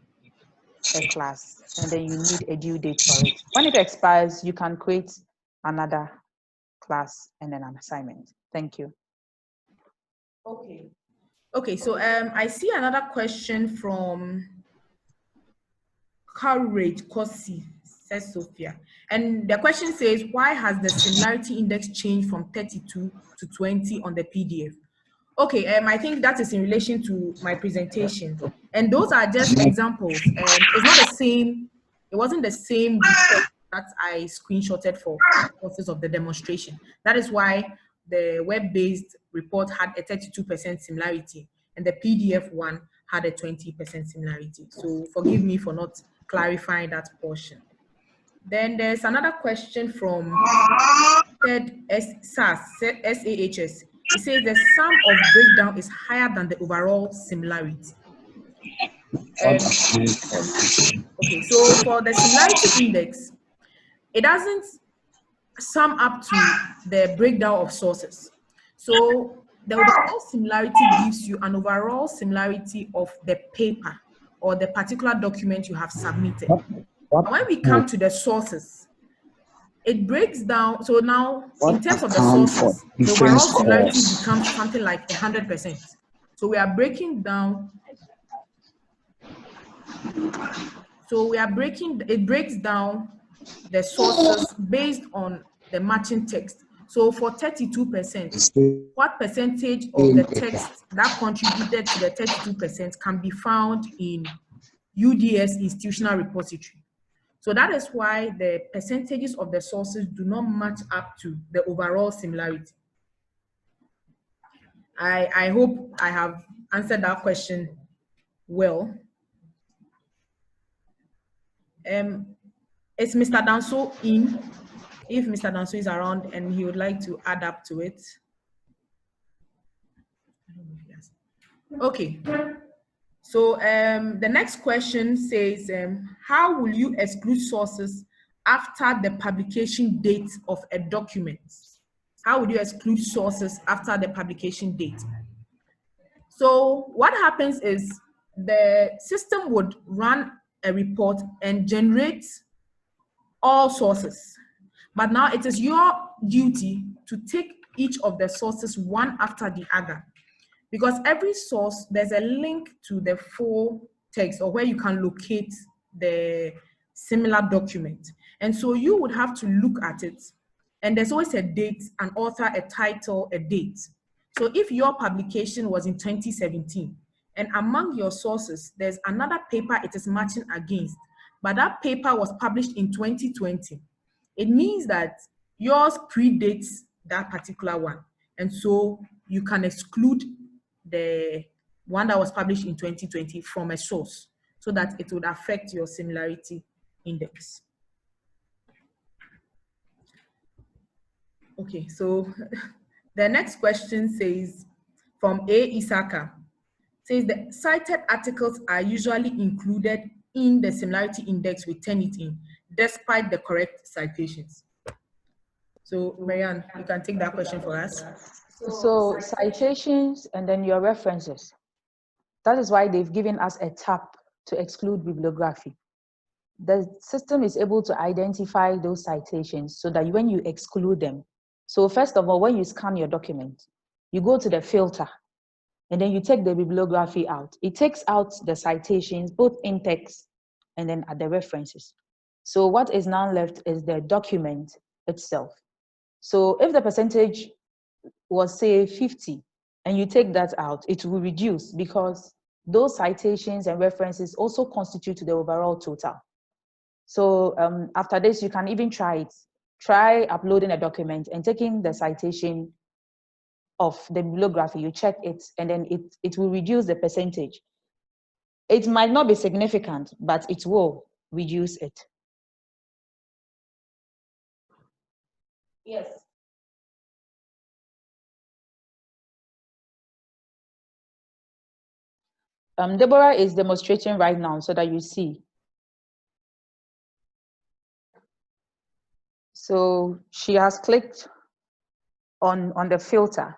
a class, and then you need a due date for it. When it expires, you can create another class and then an assignment. Thank you. Okay, so I see another question from Courage Kosi, says Sophia. And the question says, why has the similarity index changed from 32 to 20 on the PDF? Okay, I think that is in relation to my presentation. And those are just examples. It's not the same, it wasn't the same report that I screenshotted for purposes of the demonstration. That is why the web-based report had a 32% similarity and the PDF one had a 20% similarity. So forgive me for not clarifying that portion. Then there's another question from SAHS. It says the sum of breakdown is higher than the overall similarity. Okay, so for the similarity index, it doesn't sum up to the breakdown of sources. So the overall similarity gives you an overall similarity of the paper or the particular document you have submitted. When we come to the sources, it breaks down. So now, in terms of the sources, the overall similarity becomes something like 100%. So we are breaking down. It breaks down the sources based on the matching text. So for 32%, what percentage of the text that contributed to the 32% can be found in UDS institutional repository? So that is why the percentages of the sources do not match up to the overall similarity. I hope I have answered that question well. Is Mr. Danso in? If Mr. Danso is around and he would like to add up to it. Okay. So the next question says, how will you exclude sources after the publication date of a document? How would you exclude sources after the publication date? So what happens is the system would run a report and generate all sources. But now it is your duty to take each of the sources one after the other. Because every source, there's a link to the full text or where you can locate the similar document. And so you would have to look at it. And there's always a date, an author, a title, a date. So if your publication was in 2017, and among your sources, there's another paper it is matching against, but that paper was published in 2020, it means that yours predates that particular one. And so you can exclude the one that was published in 2020 from a source so that it would affect your similarity index. Okay, so the next question says, from A. Isaka, says the cited articles are usually included in the similarity index with TURNITIN, despite the correct citations. So Marianne, you can take that question for us. So citations and then your references. That is why they've given us a tab to exclude bibliography. The system is able to identify those citations so that when you exclude them, so first of all, when you scan your document, you go to the filter and then you take the bibliography out. It takes out the citations, both in text and then at the references. So what is now left is the document itself. So if the percentage was say 50 and you take that out, it will reduce because those citations and references also constitute the overall total. So after this, you can even try it. Try uploading a document and taking the citation of the bibliography, you check it, and then it will reduce the percentage. It might not be significant, but it will reduce it. Yes. Deborah is demonstrating right now so that you see. So she has clicked on the filter,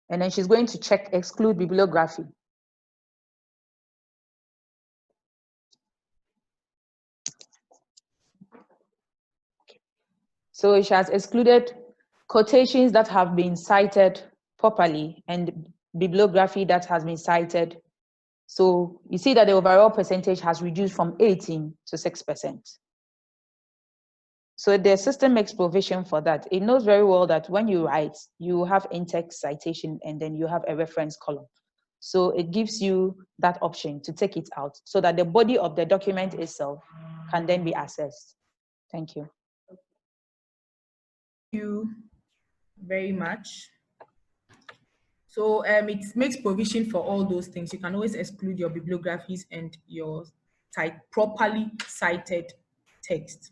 and then she's going to check exclude bibliography. So she has excluded quotations that have been cited properly and bibliography that has been cited. So you see that the overall percentage has reduced from 18 to 6%. So the system makes provision for that. It knows very well that when you write, you have in-text citation and then you have a reference column. So it gives you that option to take it out so that the body of the document itself can then be accessed. Thank you. Thank you very much. So it makes provision for all those things. You can always exclude your bibliographies and your properly cited text.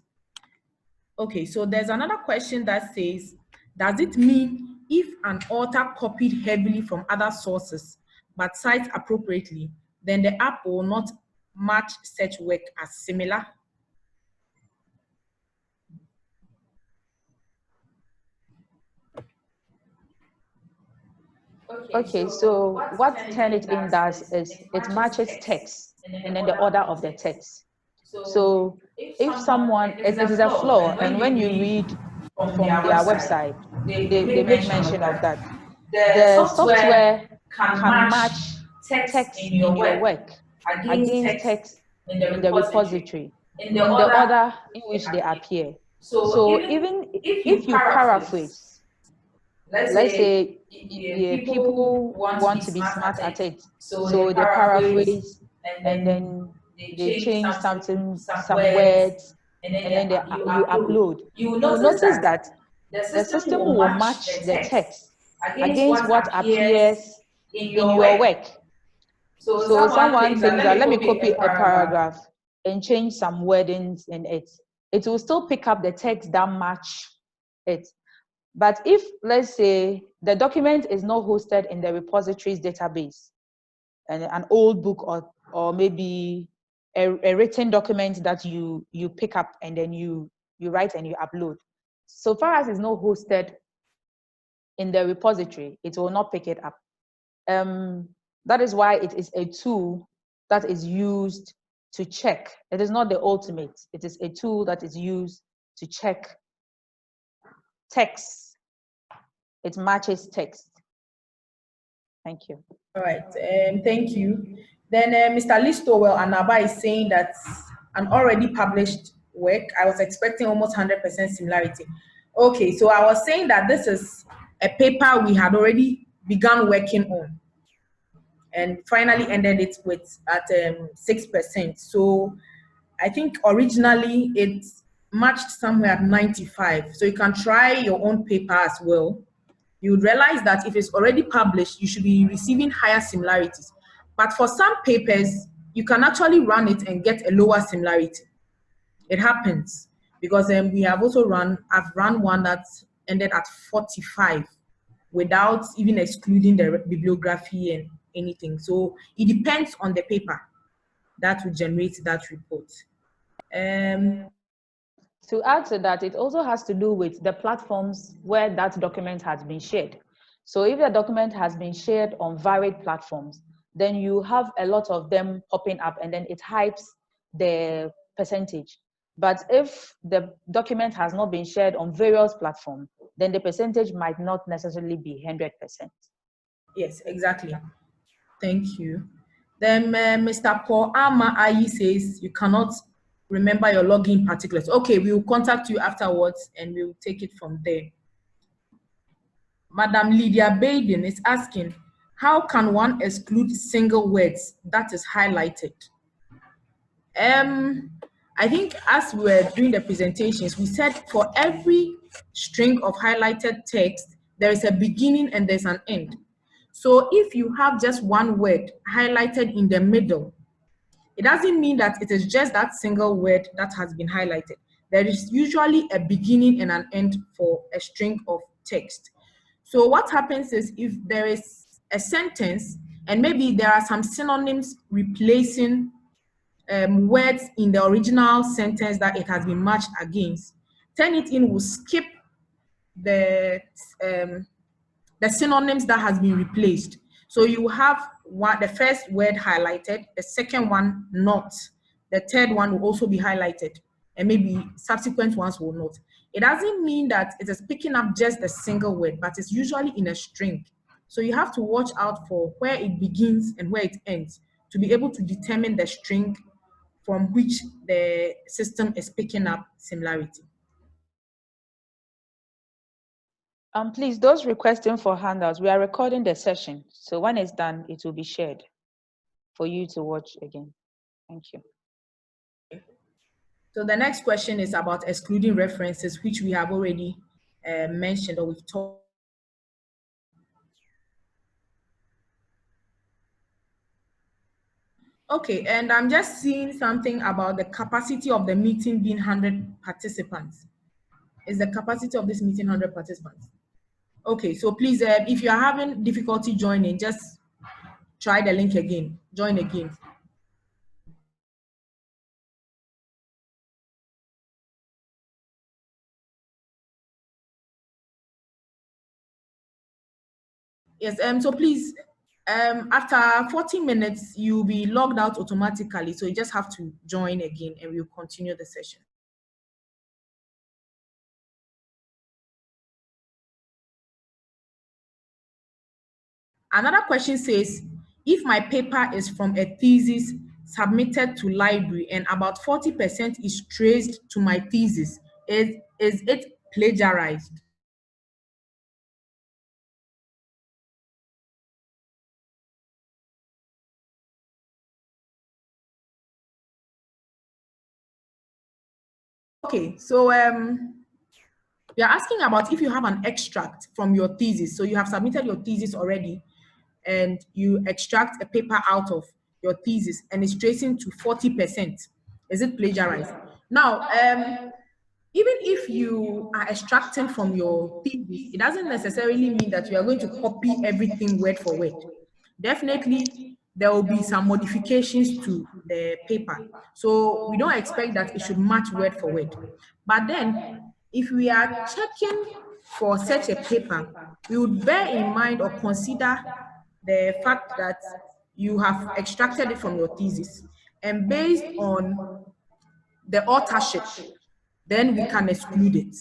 Okay, so there's another question that says, does it mean if an author copied heavily from other sources but cites appropriately, then the app will not match such work as similar? Okay, so what Turnitin does is it matches text and then the order of the text. So if someone, it is a flaw, and when you read from their website, they make mention of that. The software can match text in your work against text in the repository in the order in which they appear. So even if you paraphrase, let's say people want to be smart at it, so they paraphrase and then they change something, some words, and then you upload. You will notice that the system will match the text against what appears in your work. So someone thinks that let me copy a paragraph and change some wordings in it. It will still pick up the text that match it. But if, let's say, the document is not hosted in the repository's database, and an old book or maybe a written document that you pick up and then you write and you upload. So far as it's not hosted in the repository, it will not pick it up. That is why it is a tool that is used to check. It is not the ultimate. It is a tool that is used to check text. It matches text. Thank you. All right, thank you. Then Mr. Listowell Anaba is saying that an already published work, I was expecting almost 100% similarity. Okay, so I was saying that this is a paper we had already begun working on and finally ended it with at 6%. So I think originally it matched somewhere at 95. So you can try your own paper as well. You would realize that if it's already published, you should be receiving higher similarities. But for some papers, you can actually run it and get a lower similarity. It happens because we have also I've run one that ended at 45 without even excluding the bibliography and anything. So it depends on the paper that will generate that report. To add to that, it also has to do with the platforms where that document has been shared. So if the document has been shared on varied platforms, then you have a lot of them popping up and then it hypes the percentage. But if the document has not been shared on various platforms, then the percentage might not necessarily be 100%. Yes, exactly. Thank you. Then Mr. Paul Ama Ayi says you cannot remember your login particulars. Okay, we will contact you afterwards and we will take it from there. Madam Lydia Baden is asking, how can one exclude single words that is highlighted? I think as we were doing the presentations, we said for every string of highlighted text, there is a beginning and there's an end. So if you have just one word highlighted in the middle, it doesn't mean that it is just that single word that has been highlighted. There is usually a beginning and an end for a string of text. So what happens is if there is a sentence and maybe there are some synonyms replacing words in the original sentence that it has been matched against, Turnitin will skip the synonyms that has been replaced. So you have the first word highlighted, the second one not, the third one will also be highlighted, and maybe subsequent ones will not. It doesn't mean that it is picking up just a single word, but it's usually in a string. So you have to watch out for where it begins and where it ends to be able to determine the string from which the system is picking up similarity. Please, those requesting for handouts, we are recording the session. So when it's done, it will be shared for you to watch again. Thank you. So the next question is about excluding references, which we have already mentioned or we've talked. Okay, and I'm just seeing something about the capacity of the meeting being 100 participants. Is the capacity of this meeting 100 participants? Okay, so please, if you are having difficulty joining, just try the link again, join again. Yes, so please, after 40 minutes, you'll be logged out automatically. So you just have to join again and we'll continue the session. Another question says, if my paper is from a thesis submitted to library and about 40% is traced to my thesis, is it plagiarized? Okay, so we are asking about if you have an extract from your thesis. So you have submitted your thesis already and you extract a paper out of your thesis and it's tracing to 40%. Is it plagiarized? Now, even if you are extracting from your thesis, it doesn't necessarily mean that you are going to copy everything word for word. Definitely, there will be some modifications to the paper. So we don't expect that it should match word for word. But then, if we are checking for such a paper, we would bear in mind or consider the fact that you have extracted it from your thesis. And based on the authorship, then we can exclude it.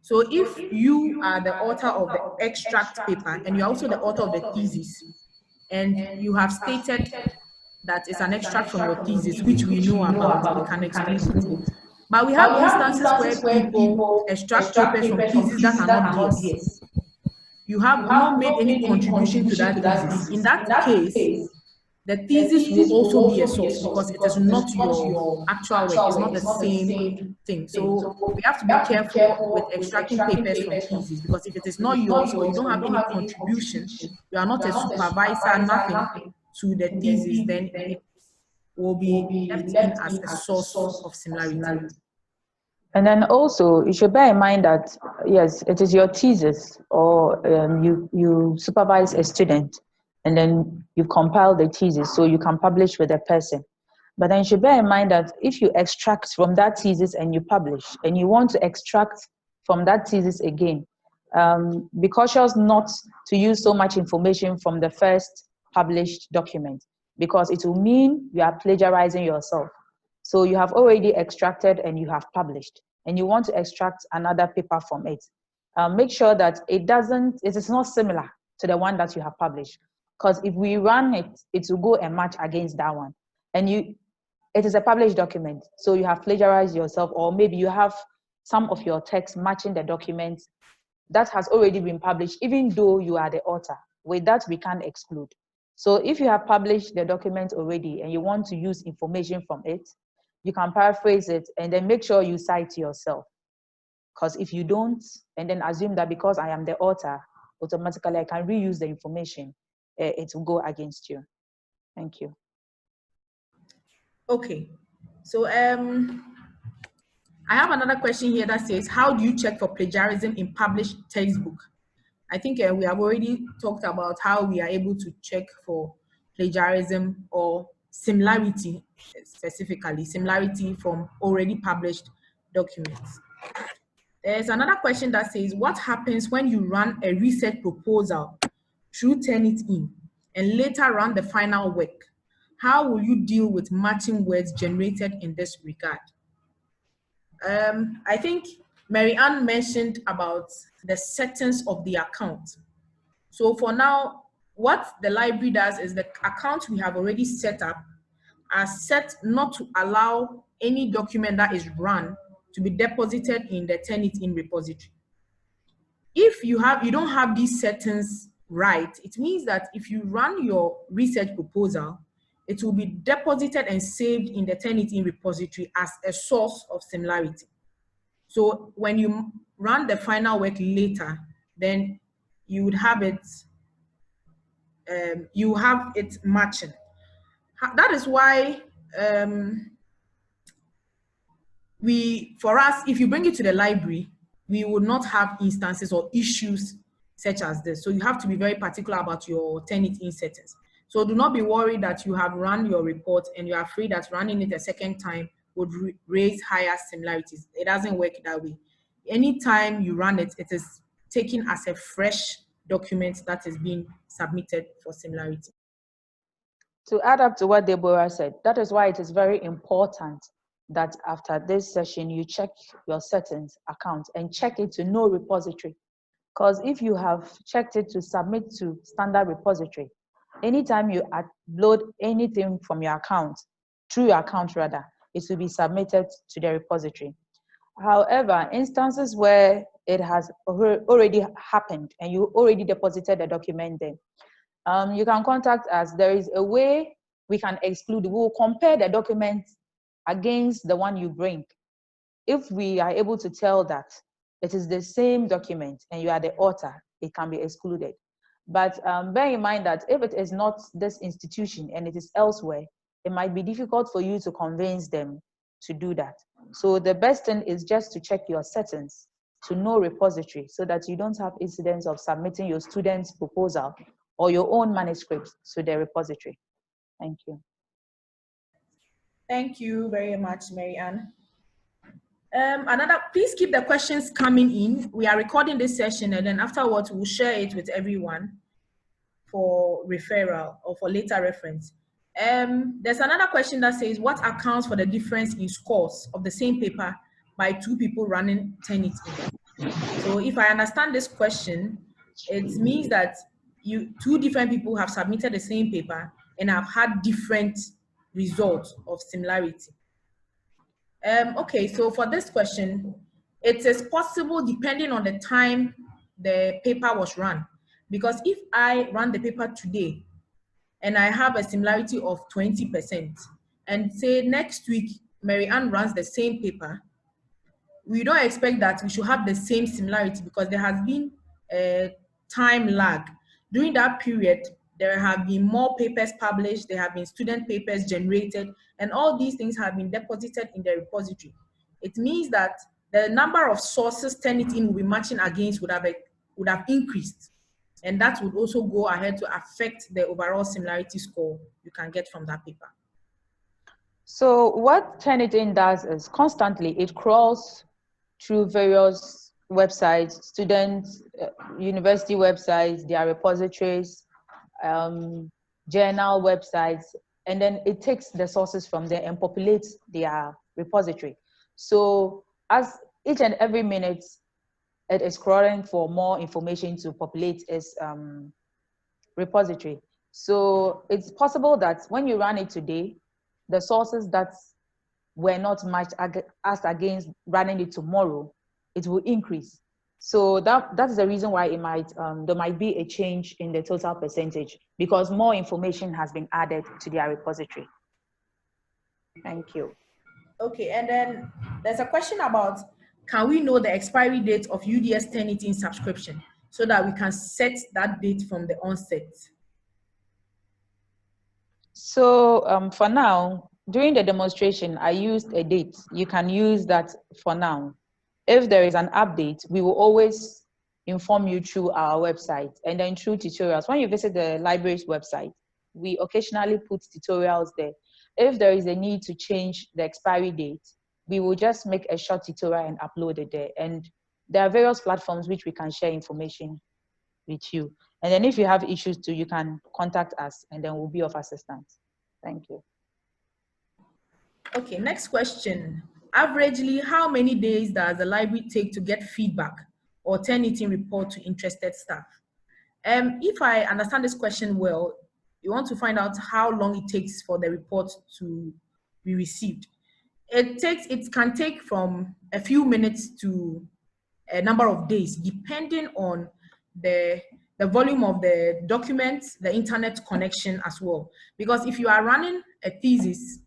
So if you are the author of the extract paper and you're also the author of the thesis, and you have stated that it's an extract from your thesis, which we know about, we can exclude it. But we have instances where people extract papers from theses that are not theirs. You have not made any contribution to that thesis. In that case, the thesis will also be a source because it is not your actual work, it's not the same thing. So we have to be careful with extracting papers from theses because if it is not yours or you don't have any contribution, you are not a supervisor, nothing to the thesis, then it will be left in as a source of similarity. And then also, you should bear in mind that, yes, it is your thesis or you supervise a student and then you compile the thesis so you can publish with a person. But then you should bear in mind that if you extract from that thesis and you publish and you want to extract from that thesis again, be cautious not to use so much information from the first published document because it will mean you are plagiarizing yourself. So you have already extracted and you have published and you want to extract another paper from it. Make sure that it is not similar to the one that you have published. Because if we run it, it will go and match against that one. And it is a published document. So you have plagiarized yourself, or maybe you have some of your text matching the document that has already been published, even though you are the author. With that, we can't exclude. So if you have published the document already and you want to use information from it, you can paraphrase it and then make sure you cite yourself. Because if you don't, and then assume that because I am the author, automatically I can reuse the information, it will go against you. Thank you. Okay, so I have another question here that says, how do you check for plagiarism in published textbook? I think we have already talked about how we are able to check for plagiarism or similarity, specifically similarity from already published documents. There's another question that says, what happens when you run a research proposal through TURNITIN and later run the final work? How will you deal with matching words generated in this regard? I think Mary Ann mentioned about the settings of the account. So for now, what the library does is the account we have already set up are set not to allow any document that is run to be deposited in the Turnitin repository. If you don't have these settings right, it means that if you run your research proposal, it will be deposited and saved in the Turnitin repository as a source of similarity. So when you run the final work later, then you would have it, matching. That is why for us, if you bring it to the library, we would not have instances or issues such as this. So you have to be very particular about your Turnitin settings. So do not be worried that you have run your report and you're afraid that running it a second time would raise higher similarities. It doesn't work that way. Anytime you run it, it is taken as a fresh document that is being submitted for similarity. To add up to what Deborah said, that is why it is very important that after this session, you check your settings account and check it to no repository. Because if you have checked it to submit to standard repository, anytime you upload anything from your account, through your account rather, it will be submitted to the repository. However, instances where it has already happened and you already deposited the document there, you can contact us. There is a way we can exclude. We will compare the document against the one you bring. If we are able to tell that it is the same document and you are the author, it can be excluded. But bear in mind that if it is not this institution and it is elsewhere, it might be difficult for you to convince them to do that. So the best thing is just to check your settings to no repository so that you don't have incidents of submitting your student's proposal or your own manuscripts to the repository. Thank you. Thank you very much, Mary Ann. Please keep the questions coming in. We are recording this session and then afterwards we'll share it with everyone for referral or for later reference. There's another question that says, what accounts for the difference in scores of the same paper by two people running Turnitin? So if I understand this question, it means that two different people have submitted the same paper and have had different results of similarity. Okay, so for this question, it is possible depending on the time the paper was run. Because if I run the paper today and I have a similarity of 20%, and say next week, Mary Ann runs the same paper, we don't expect that we should have the same similarity because there has been a time lag. During that period, there have been more papers published, there have been student papers generated, and all these things have been deposited in the repository. It means that the number of sources Turnitin will be matching against would have increased. And that would also go ahead to affect the overall similarity score you can get from that paper. So what Turnitin does is constantly it crawls through various websites, students, university websites, their repositories, journal websites, and then it takes the sources from there and populates their repository. So as each and every minute, it is crawling for more information to populate its repository. So it's possible that when you run it today, the sources that were not matched as against running it tomorrow, it will increase. So that's the reason why it might there might be a change in the total percentage because more information has been added to their repository. Thank you. Okay, and then there's a question about, can we know the expiry date of UDS Turnitin subscription so that we can set that date from the onset? So for now, during the demonstration, I used a date. You can use that for now. If there is an update, we will always inform you through our website and then through tutorials. When you visit the library's website, we occasionally put tutorials there. If there is a need to change the expiry date, we will just make a short tutorial and upload it there. And there are various platforms which we can share information with you. And then if you have issues too, you can contact us and then we'll be of assistance. Thank you. Okay, next question. Averagely, how many days does the library take to get feedback or Turnitin report to interested staff? If I understand this question well, you want to find out how long it takes for the report to be received. It can take from a few minutes to a number of days, depending on the volume of the documents, the internet connection as well. Because if you are running a thesis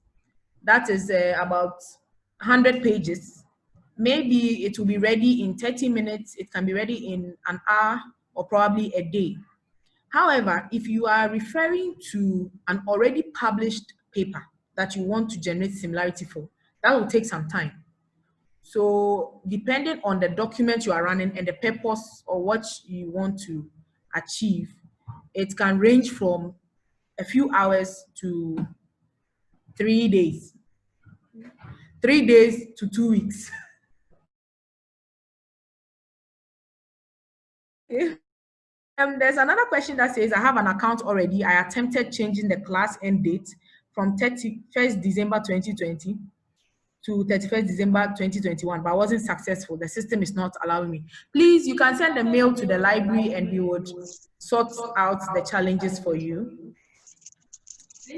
that is about 100 pages, maybe it will be ready in 30 minutes, it can be ready in an hour or probably a day. However, if you are referring to an already published paper that you want to generate similarity for, that will take some time. So depending on the document you are running and the purpose or what you want to achieve, it can range from a few hours to 3 days. 3 days to 2 weeks. There's another question that says, I have an account already. I attempted changing the class end date from 31st December 2020 to 31st December 2021, but I wasn't successful. The system is not allowing me. Please, you can send a mail to the library and we would sort out the challenges for you.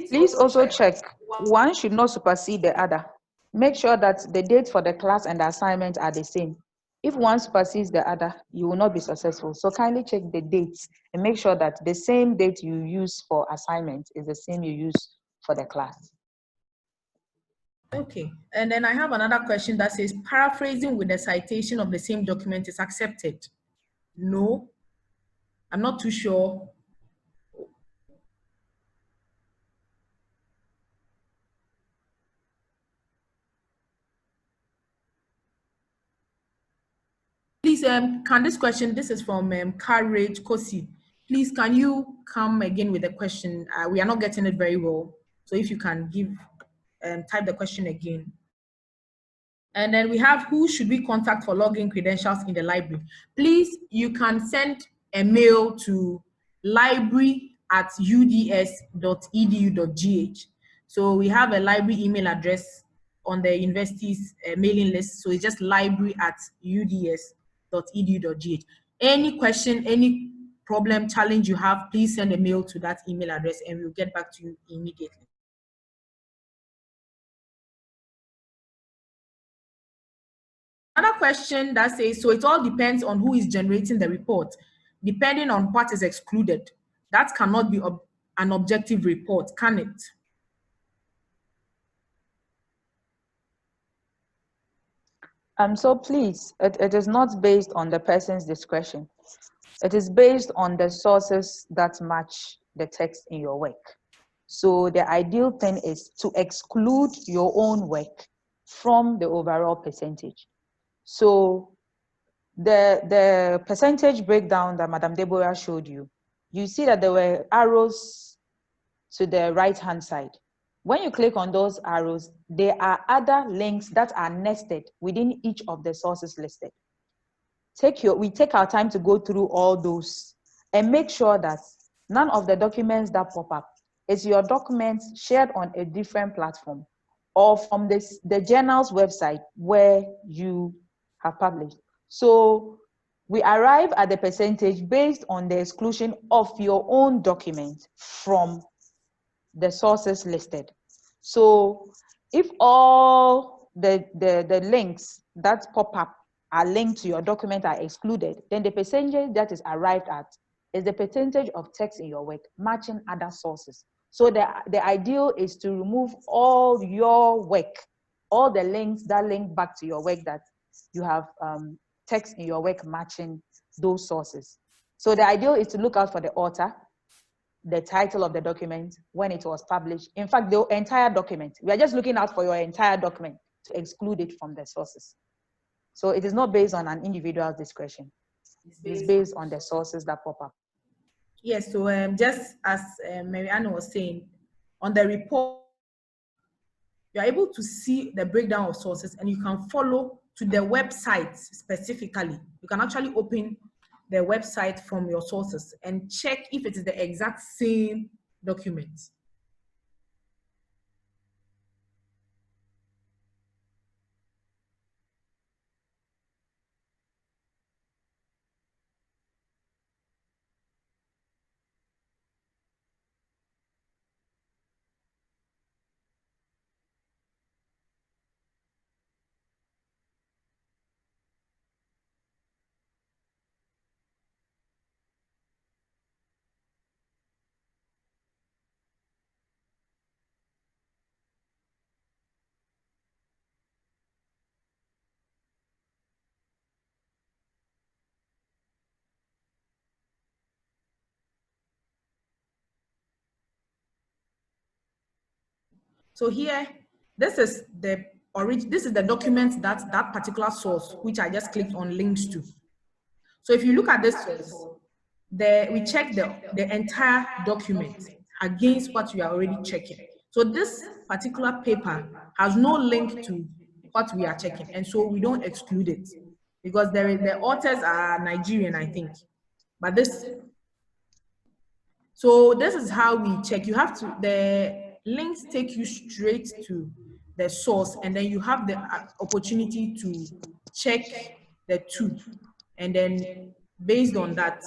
Please also check, one should not supersede the other. Make sure that the date for the class and the assignment are the same. If one supersedes the other, you will not be successful. So kindly check the dates and make sure that the same date you use for assignment is the same you use for the class. Okay, and then I have another question that says, paraphrasing with the citation of the same document is accepted? No, I'm not too sure. Please, can this question, this is from Courage Kosi. Please, can you come again with the question? We are not getting it very well. So if you can type the question again. And then we have, who should we contact for login credentials in the library? Please, you can send a mail to library@uds.edu.gh. So we have a library email address on the university's mailing list. So it's just library@uds.edu.gh. Any question, any problem, challenge you have, please send a mail to that email address and we'll get back to you immediately. Another question that says, so it all depends on who is generating the report, depending on what is excluded. That cannot be an objective report, can it? So please, it is not based on the person's discretion. It is based on the sources that match the text in your work. So the ideal thing is to exclude your own work from the overall percentage. So the percentage breakdown that Madam Deborah showed you, you see that there were arrows to the right-hand side. When you click on those arrows, there are other links that are nested within each of the sources listed. We take our time to go through all those and make sure that none of the documents that pop up is your documents shared on a different platform or from the journal's website where you have published. So we arrive at the percentage based on the exclusion of your own document from the sources listed. So if all the links that pop up are linked to your document are excluded, then the percentage that is arrived at is the percentage of text in your work matching other sources. So the ideal is to remove all your work all the links that link back to your work, that you have text in your work matching those sources. So the ideal is to look out for the author, the title of the document, when it was published. In fact, the entire document. We are just looking out for your entire document to exclude it from the sources. So it is not based on an individual's discretion. It's based on the sources that pop up. Yes, so just as Marianne was saying, on the report, you're able to see the breakdown of sources, and you can follow to the website specifically. You can actually open the website from your sources and check if it is the exact same document. So here, this is the document that particular source, which I just clicked on links to. So if you look at this source, we check the entire document against what we are already checking. So this particular paper has no link to what we are checking, and so we don't exclude it because the authors are Nigerian, I think. But so this is how we check. You have to, the links take you straight to the source, and then you have the opportunity to check the two. And then based on that,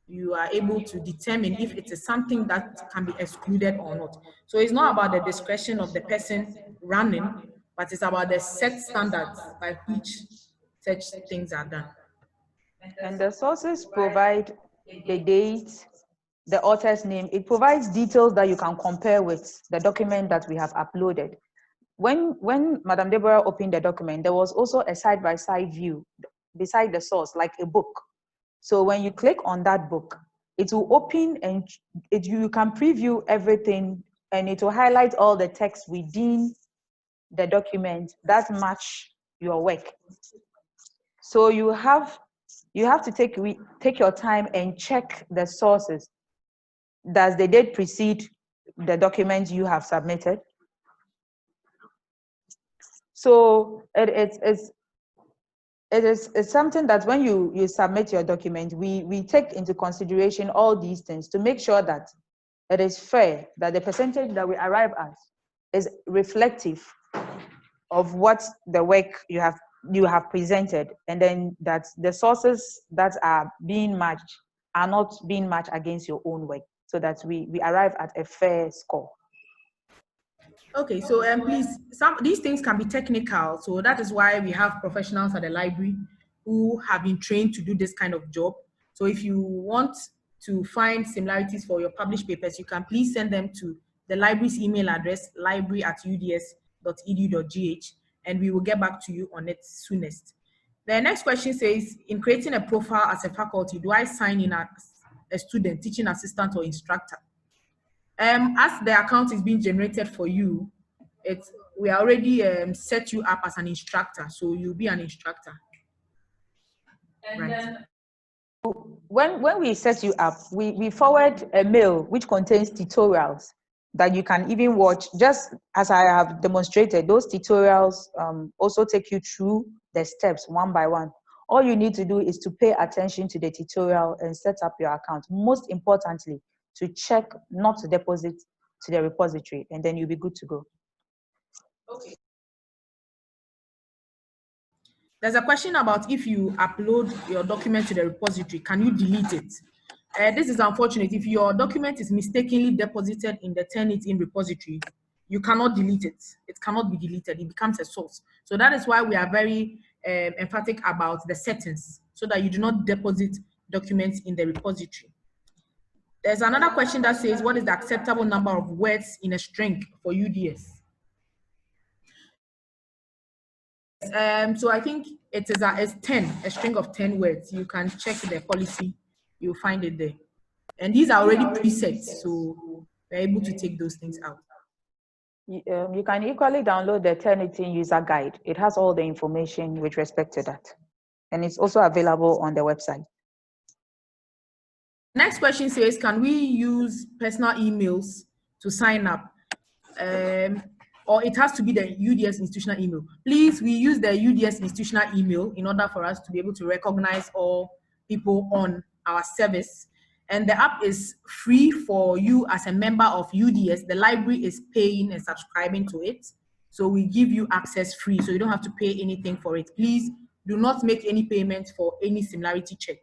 you are able to determine if it is something that can be excluded or not. So it's not about the discretion of the person running, but it's about the set standards by which such things are done. And the sources provide the date, the author's name. It provides details that you can compare with the document that we have uploaded. When Madam Deborah opened the document, there was also a side-by-side view beside the source, like a book. So when you click on that book, it will open and you can preview everything, and it will highlight all the text within the document that match your work. So you have to take your time and check the sources. Does the date precede the document you have submitted? So it's something that when you submit your document, we take into consideration all these things to make sure that it is fair, that the percentage that we arrive at is reflective of what the work you have presented, and then that the sources that are being matched are not being matched against your own work, so that we arrive at a fair score. Okay, so please, these things can be technical, so that is why we have professionals at the library who have been trained to do this kind of job. So if you want to find similarities for your published papers, you can please send them to the library's email address, library@uds.edu.gh, and we will get back to you on it soonest. The next question says, in creating a profile as a faculty, do I sign in as a student, teaching assistant, or instructor? As the account is being generated for you, we already set you up as an instructor, so you'll be an instructor. Right. When we set you up, we forward a mail which contains tutorials that you can even watch. Just as I have demonstrated, those tutorials also take you through the steps one by one. All you need to do is to pay attention to the tutorial and set up your account. Most importantly, to check not to deposit to the repository, and then you'll be good to go. Okay. There's a question about if you upload your document to the repository, can you delete it? This is unfortunate. If your document is mistakenly deposited in the Turnitin repository, you cannot delete it. It cannot be deleted. It becomes a source. So that is why we are very emphatic about the settings, so that you do not deposit documents in the repository. There's another question that says, what is the acceptable number of words in a string for UDS? So I think it's 10, a string of 10 words. You can check the policy, you'll find it there. And these are already presets, so we're able to take those things out. You can equally download the TURNITIN user guide. It has all the information with respect to that. And it's also available on the website. Next question says, can we use personal emails to sign up? Or it has to be the UDS institutional email. Please, we use the UDS institutional email in order for us to be able to recognize all people on our service. And the app is free for you as a member of UDS. The library is paying and subscribing to it. So we give you access free, so you don't have to pay anything for it. Please do not make any payment for any similarity check.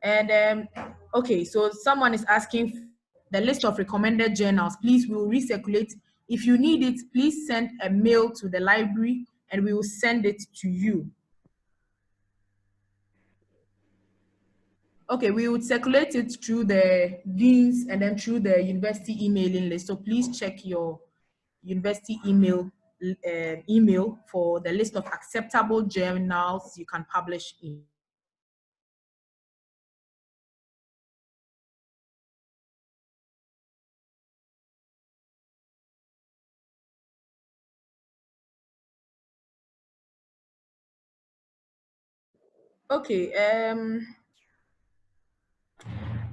And okay, so someone is asking the list of recommended journals. Please, we will recirculate. If you need it, please send a mail to the library and we will send it to you. Okay, we would circulate it through the deans and then through the university emailing list. So please check your university email for the list of acceptable journals you can publish in. Okay,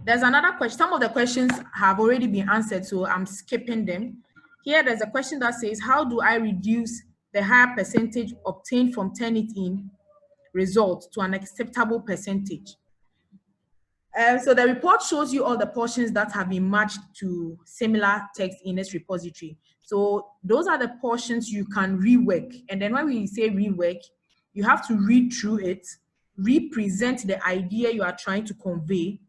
there's another question. Some of the questions have already been answered, so I'm skipping them. Here, there's a question that says, how do I reduce the higher percentage obtained from Turnitin results to an acceptable percentage? So the report shows you all the portions that have been matched to similar text in its repository. So those are the portions you can rework. And then when we say rework, you have to read through it, represent the idea you are trying to convey.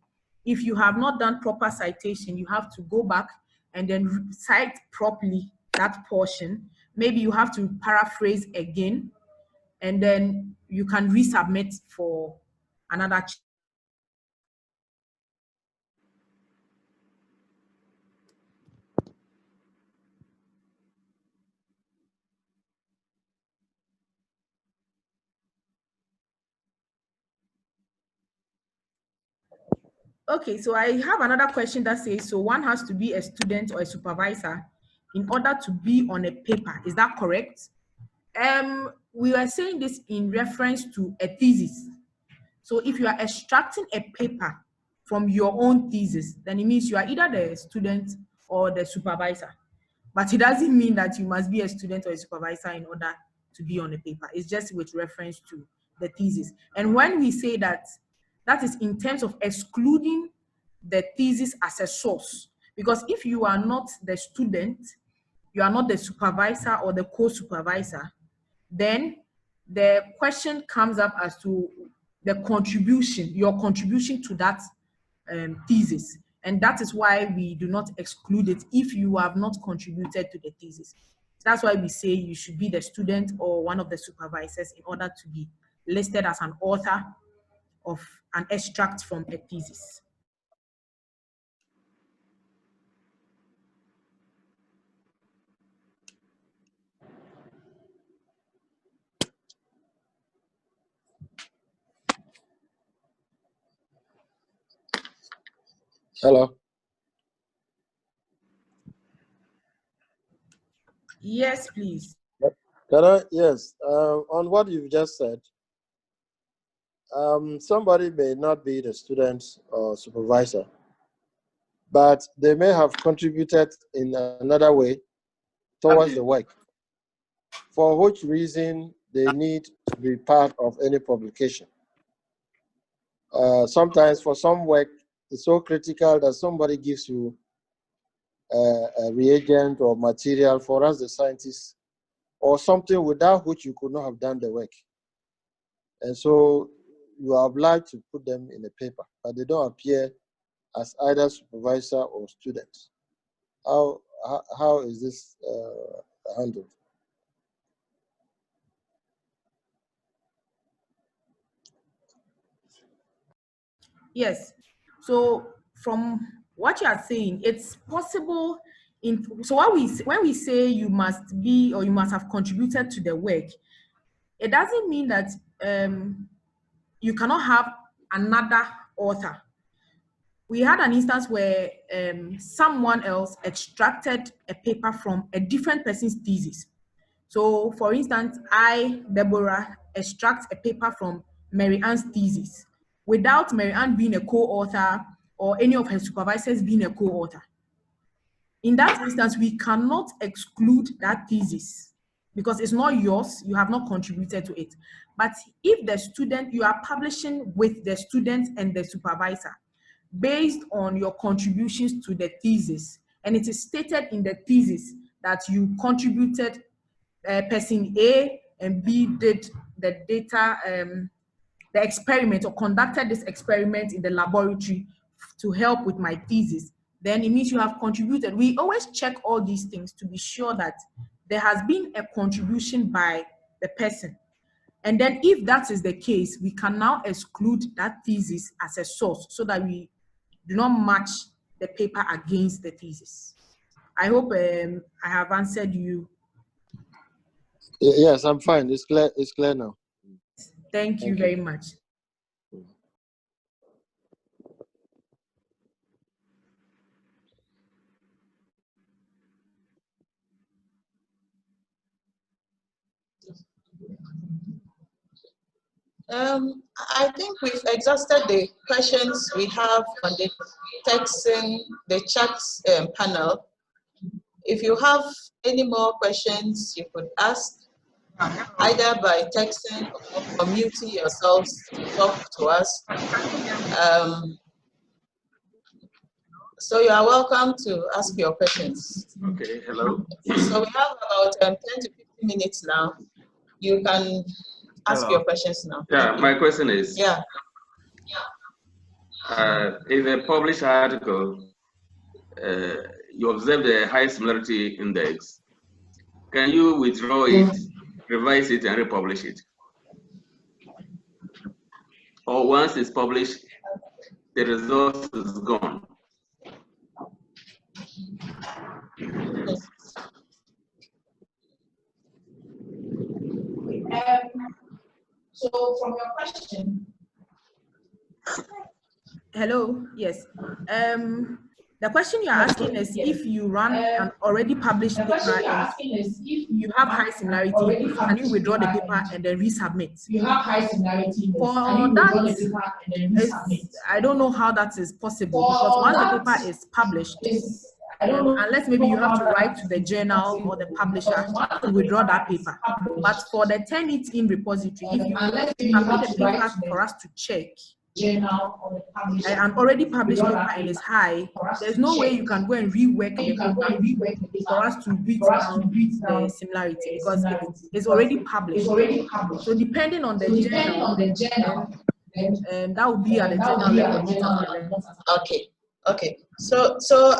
If you have not done proper citation, you have to go back and then cite properly that portion. Maybe you have to paraphrase again, and then you can resubmit for another check. Okay, so I have another question that says, so one has to be a student or a supervisor in order to be on a paper. Is that correct? We are saying this in reference to a thesis. So if you are extracting a paper from your own thesis, then it means you are either the student or the supervisor. But it doesn't mean that you must be a student or a supervisor in order to be on a paper. It's just with reference to the thesis. And when we say that, that is in terms of excluding the thesis as a source. Because if you are not the student, you are not the supervisor or the co-supervisor, then the question comes up as to the contribution, your contribution to that thesis. And that is why we do not exclude it if you have not contributed to the thesis. That's why we say you should be the student or one of the supervisors in order to be listed as an author of an extract from a thesis. Hello. Yes, please. Can I? Yes. On what you've just said, somebody may not be the student or supervisor, but they may have contributed in another way towards the work, for which reason they need to be part of any publication. Sometimes for some work, it's so critical that somebody gives you a reagent or material for us, the scientists, or something without which you could not have done the work. And so you are obliged to put them in a paper, but they don't appear as either supervisor or student. How is this handled? Yes. So from what you are saying, it's possible. So when we say you must be or you must have contributed to the work, it doesn't mean that you cannot have another author. We had an instance where someone else extracted a paper from a different person's thesis. So, for instance, I, Deborah, extract a paper from Mary Ann's thesis without Mary Ann being a co-author or any of her supervisors being a co-author. In that instance, we cannot exclude that thesis because it's not yours, you have not contributed to it. But if the student, you are publishing with the student and the supervisor based on your contributions to the thesis, and it is stated in the thesis that you contributed, person A and B did the data, the experiment, or conducted this experiment in the laboratory to help with my thesis, then it means you have contributed. We always check all these things to be sure that there has been a contribution by the person. And then if that is the case, we can now exclude that thesis as a source so that we do not match the paper against the thesis. I hope I have answered you. Yes, I'm fine. It's clear. It's clear now. Thank you very much. I think we've exhausted the questions we have on the texting, the chat panel. If you have any more questions, you could ask either by texting or muting yourselves to talk to us. So you are welcome to ask your questions. Okay, hello. So we have about 10 to 15 minutes now. You can ask your questions now. Yeah, my question is, yeah. In a published article, you observe the high similarity index. Can you withdraw it, revise it, and republish it? Or once it's published, the result is gone? So from your question, hello, yes. The question you're asking is if you run an already published paper and you have high similarity, can you withdraw the paper and then resubmit? You have high similarity. For that, I don't know how that is possible because once the paper is published, unless maybe you have to write to the journal or the publisher to withdraw that paper. But for the Turnitin repository, if you submit the paper for us to check, an already published paper and is high, there's no way you can go and rework the paper for us to beat down the similarity because it's already published. So depending on the journal, that would be at the journal level. Okay. So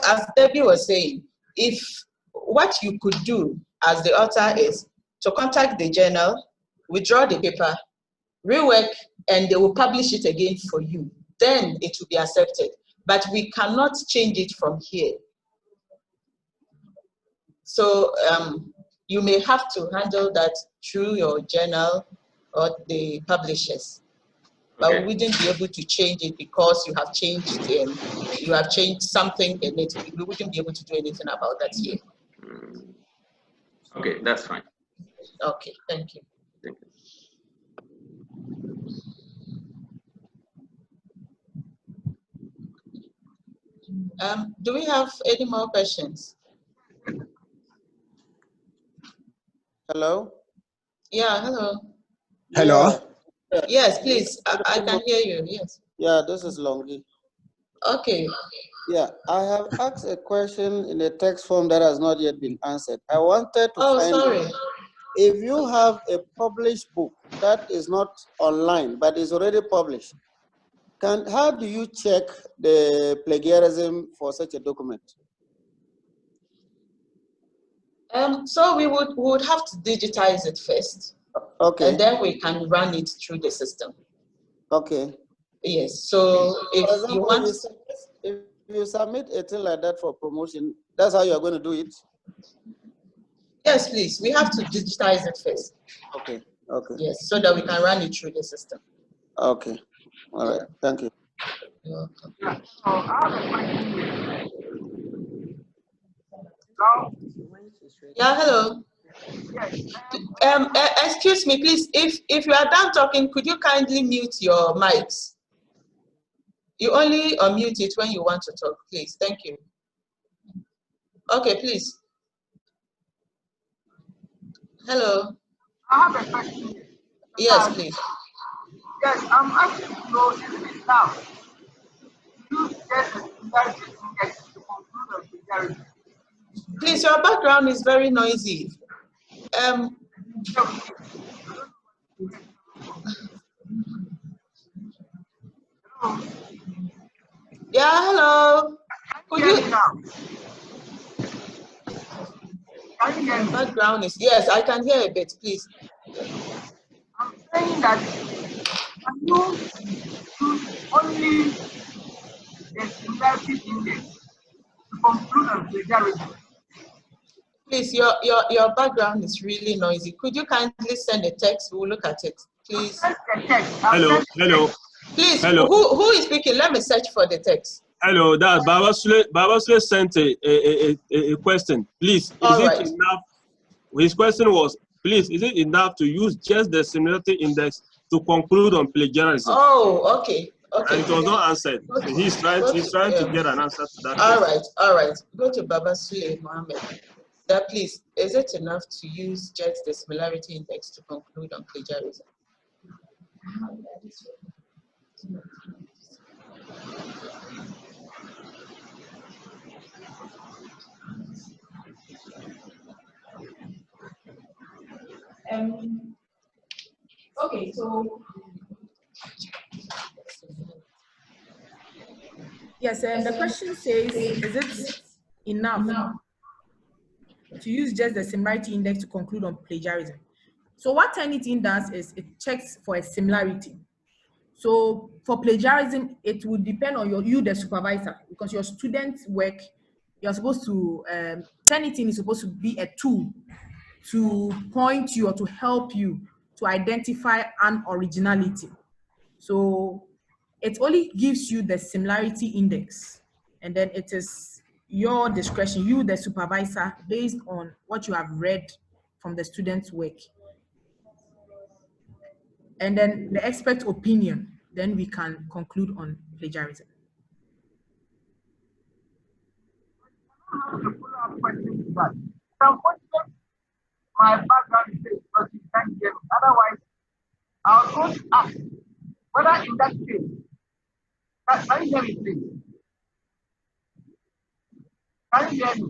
as Debbie was saying, if what you could do as the author is to contact the journal, withdraw the paper, rework, and they will publish it again for you, then it will be accepted. But we cannot change it from here. So you may have to handle that through your journal or the publishers. But we wouldn't be able to change it because you have changed something in it. We wouldn't be able to do anything about that here. Okay, that's fine. Okay, thank you. Thank you. Do we have any more questions? Hello? Yeah, hello. Hello? Yes, please. I can hear you. Yes. Yeah, this is Longi. Okay. Yeah, I have asked a question in a text form that has not yet been answered. I wanted to find out if you have a published book that is not online but is already published, how do you check the plagiarism for such a document? So we would have to digitize it first. Okay. And then we can run it through the system. Okay. Yes. So if example, you want, if you submit a thing like that for promotion, that's how you are going to do it? Yes, please. We have to digitize it first. Okay. Okay. Yes, so that we can run it through the system. Okay. All right. Thank you. You're welcome. Yeah, hello. Excuse me, please. If you are done talking, could you kindly mute your mics? You only unmute it when you want to talk, please. Thank you. Okay, please. Hello. I have a question. Yes, please. Yes, I'm asking to know if now use just the similarity index to conclude on plagiarism. Please, your background is very noisy. Yeah, hello. Could you? Can you hear me? Background is, yes, I can hear a bit, please. I'm saying that can you use only the similarity index to conclude on plagiarism? Please, your background is really noisy. Could you kindly send a text? We'll look at it, please. Hello, hello. Please, hello. who is speaking? Let me search for the text. Hello, that Baba Sule sent a question. Please, is it enough? His question was, please, is it enough to use just the similarity index to conclude on plagiarism? Oh, okay. Okay. And it was not answered. So he's trying to get an answer to that question. All right. Go to Baba Sule Mohammed. That please, is it enough to use just the similarity index to conclude on plagiarism? Okay, so yes, the question says, is it enough to use just the similarity index to conclude on plagiarism? So what Turnitin does is it checks for a similarity. So for plagiarism, it would depend on you, the supervisor, because your student's work, you're supposed to, Turnitin is supposed to be a tool to point you or to help you to identify an originality. So it only gives you the similarity index, and then it is your discretion, you the supervisor, based on what you have read from the student's work. And then the expert opinion, then we can conclude on plagiarism. My background is because you can't hear me. Otherwise, I was going to ask whether in that case, can you hear me, please? Can you hear me?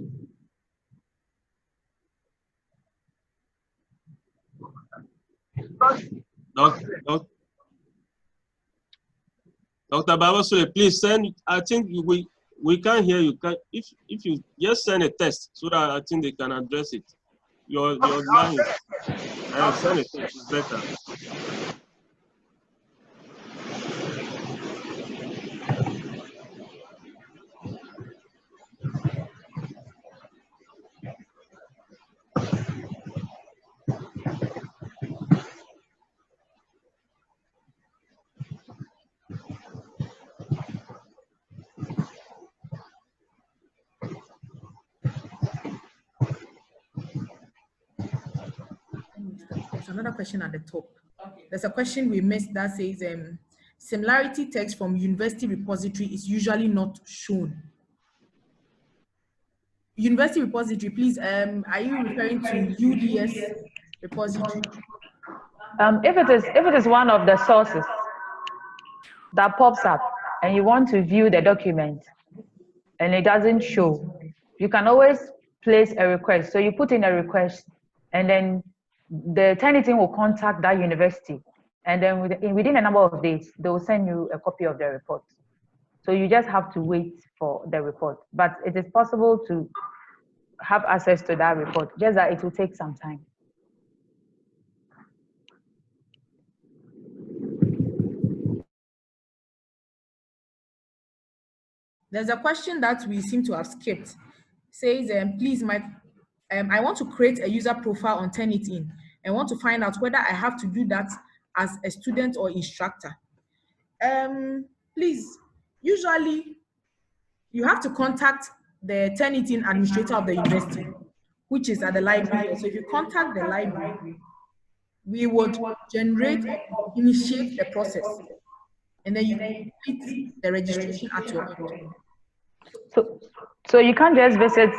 Dr. Babasule, please send. I think we can't hear you. If you just send a text so that I think they can address it. Your line is send a text. It's better. There's another question at the top. There's a question we missed that says, similarity text from university repository is usually not shown. University repository, please, are you referring to UDS repository? If it is one of the sources that pops up and you want to view the document and it doesn't show, you can always place a request. So you put in a request, and then the Turnitin will contact that university, and then within a number of days, they will send you a copy of the report. So you just have to wait for the report. But it is possible to have access to that report, just that it will take some time. There's a question that we seem to have skipped. Says, please, I want to create a user profile on Turnitin and want to find out whether I have to do that as a student or instructor, please, usually you have to contact the Turnitin administrator of the university, which is at the library. So if you contact the library, we would generate or initiate the process, and then you complete the registration at your end. So you can't just visit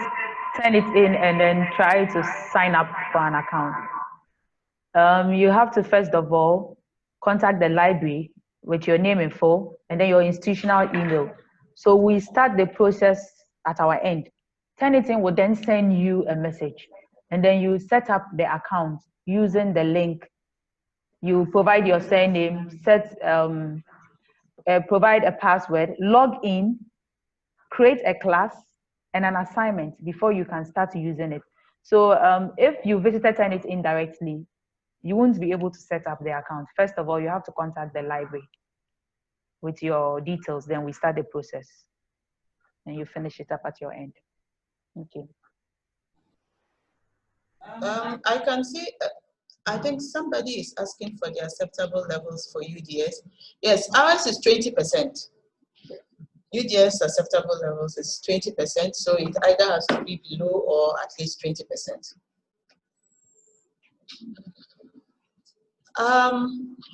Turnitin and then try to sign up for an account. You have to first of all contact the library with your name and phone, and then your institutional email. So we start the process at our end. Turnitin will then send you a message, and then you set up the account using the link. You provide your surname, provide a password, log in, create a class and an assignment before you can start using it. So if you visited Turnitin directly, you won't be able to set up the account. First of all, you have to contact the library with your details, then we start the process and you finish it up at your end. Okay. I can see, I think somebody is asking for the acceptable levels for UDS. Yes, ours is 20%. UDS acceptable levels is 20%, so it either has to be below or at least 20%.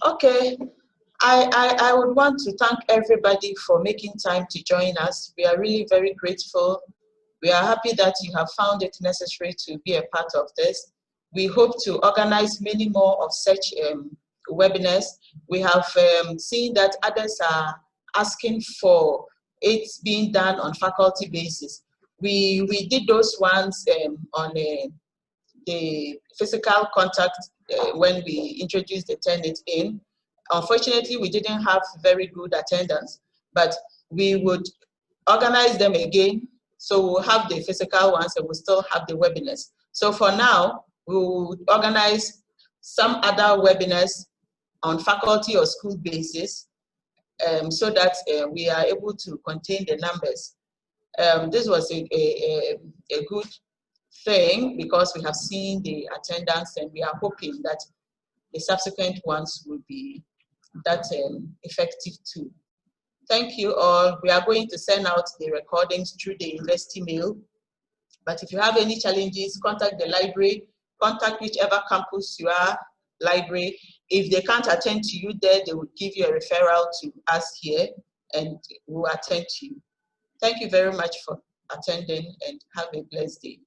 Okay, I would want to thank everybody for making time to join us. We are really very grateful. We are happy that you have found it necessary to be a part of this. We hope to organize many more of such webinars. We have seen that others are asking for it being done on faculty basis. We did those ones on the physical contact when we introduced the Turnitin. Unfortunately, we didn't have very good attendance, but we would organize them again. So we'll have the physical ones and we'll still have the webinars. So for now, we'll organize some other webinars on faculty or school basis so that we are able to contain the numbers. This was a good thing because we have seen the attendance and we are hoping that the subsequent ones will be that effective too. Thank you all. We are going to send out the recordings through the university mail. But if you have any challenges, contact the library, contact whichever campus you are, library. If they can't attend to you there, they will give you a referral to us here and we'll attend to you. Thank you very much for attending and have a blessed day.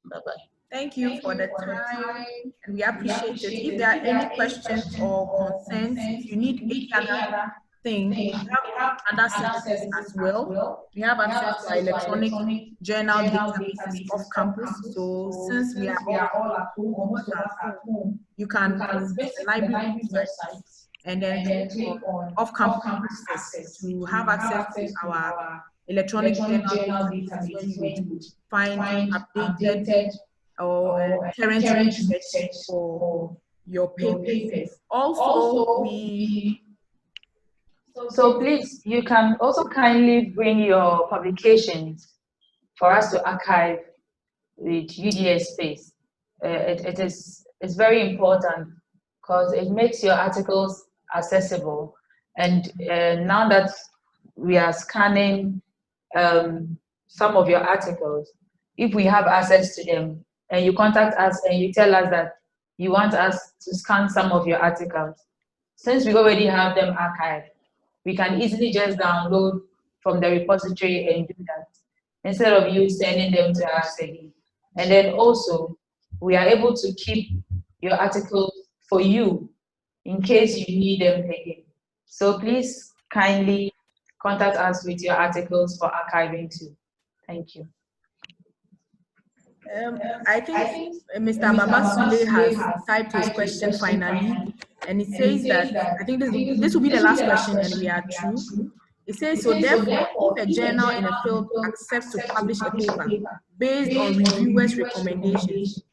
Bye-bye. Thank you for the time, and we appreciate it. If there are any questions or concerns, if you need any other thing, we have other services as well. We have access to our electronic journal databases off campus. So since we are all at home, almost at home, you can visit the library website and then click on off-campus access to have access to our electronic journal database where you would find updated or current research for your papers. Also, So please, you can also kindly bring your publications for us to archive with UDS space. It's very important because it makes your articles accessible. And now that we are scanning some of your articles, if we have access to them, and you contact us and you tell us that you want us to scan some of your articles, since we already have them archived, we can easily just download from the repository and do that, instead of you sending them to us again. And then also, we are able to keep your articles for you in case you need them again. So please kindly contact us with your articles for archiving too. Thank you. I think Mr. Babasule has typed his question finally, and it says that, I think this will be the last question and we are through. It says, so therefore, if a journal in a field accepts to publish a paper based on reviewers' recommendations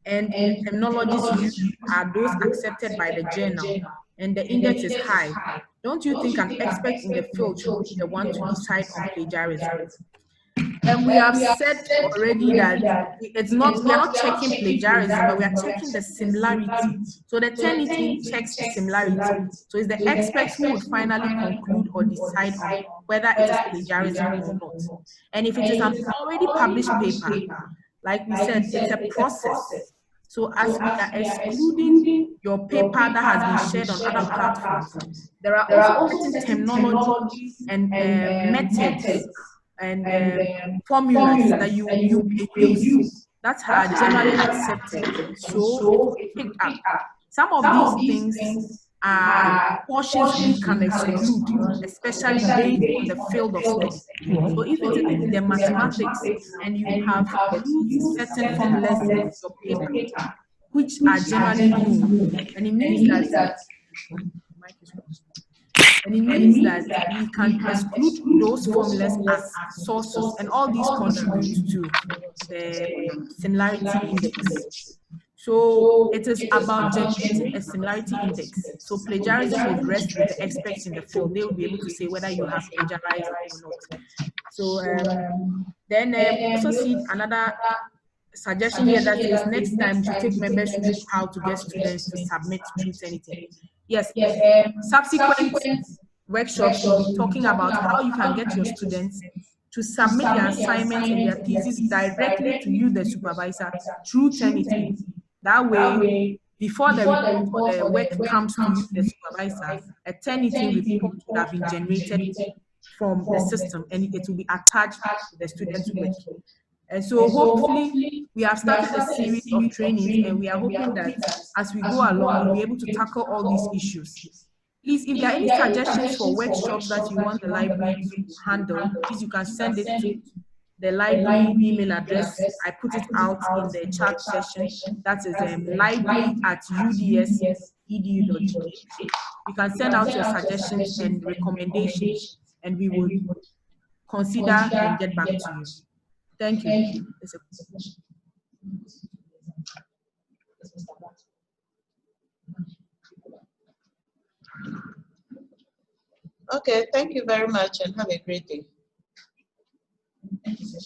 and terminologies used are those accepted by the journal and the index is high, don't you think an expert in the field should be the one to decide on plagiarism? And we have said already that it's not, we are not checking plagiarism, but we are checking the similarity. So the Turnitin checks similarity. So it's the experts who would finally conclude or decide on whether it is plagiarism or not. And if it is an already published paper, like we said, it's a process. So as we are excluding your paper that has been shared on other platforms, there are also certain terminology and methods and formulas that you may use that are generally accepted. So it will be picked up. Some of these things are portions we can exclude, especially based on the field of study. So if it is in the mathematics and you have used certain formulas in your paper, which are generally known, and it means that we can exclude those formulas as sources, and all these contribute to the similarity index. So it is about generating a similarity index. So plagiarism would rest with the experts in the field. They will be able to say whether you have plagiarized or not. So then we also see another suggestion here that says next time to take members through how to get students to submit through Turnitin. Yes, subsequent workshops will be talking about how you can get your students to submit their assignments and their thesis directly to you, the supervisor, through Turnitin. That way, before the report or the work comes to you, the supervisor, a Turnitin report would have been generated from the system and it will be attached to the student's work. And so hopefully we have started a series of trainings and we are hoping that as we go along, we'll be able to tackle all these issues. Please, if there are any suggestions for workshops that you want the library to handle, please you can send it to the library email address. I put it out in the chat session. That is library@uds.edu.gk. You can send out your suggestions and recommendations and we will consider and get back to you. Thank you. Okay, thank you very much and have a great day. Thank you, sir.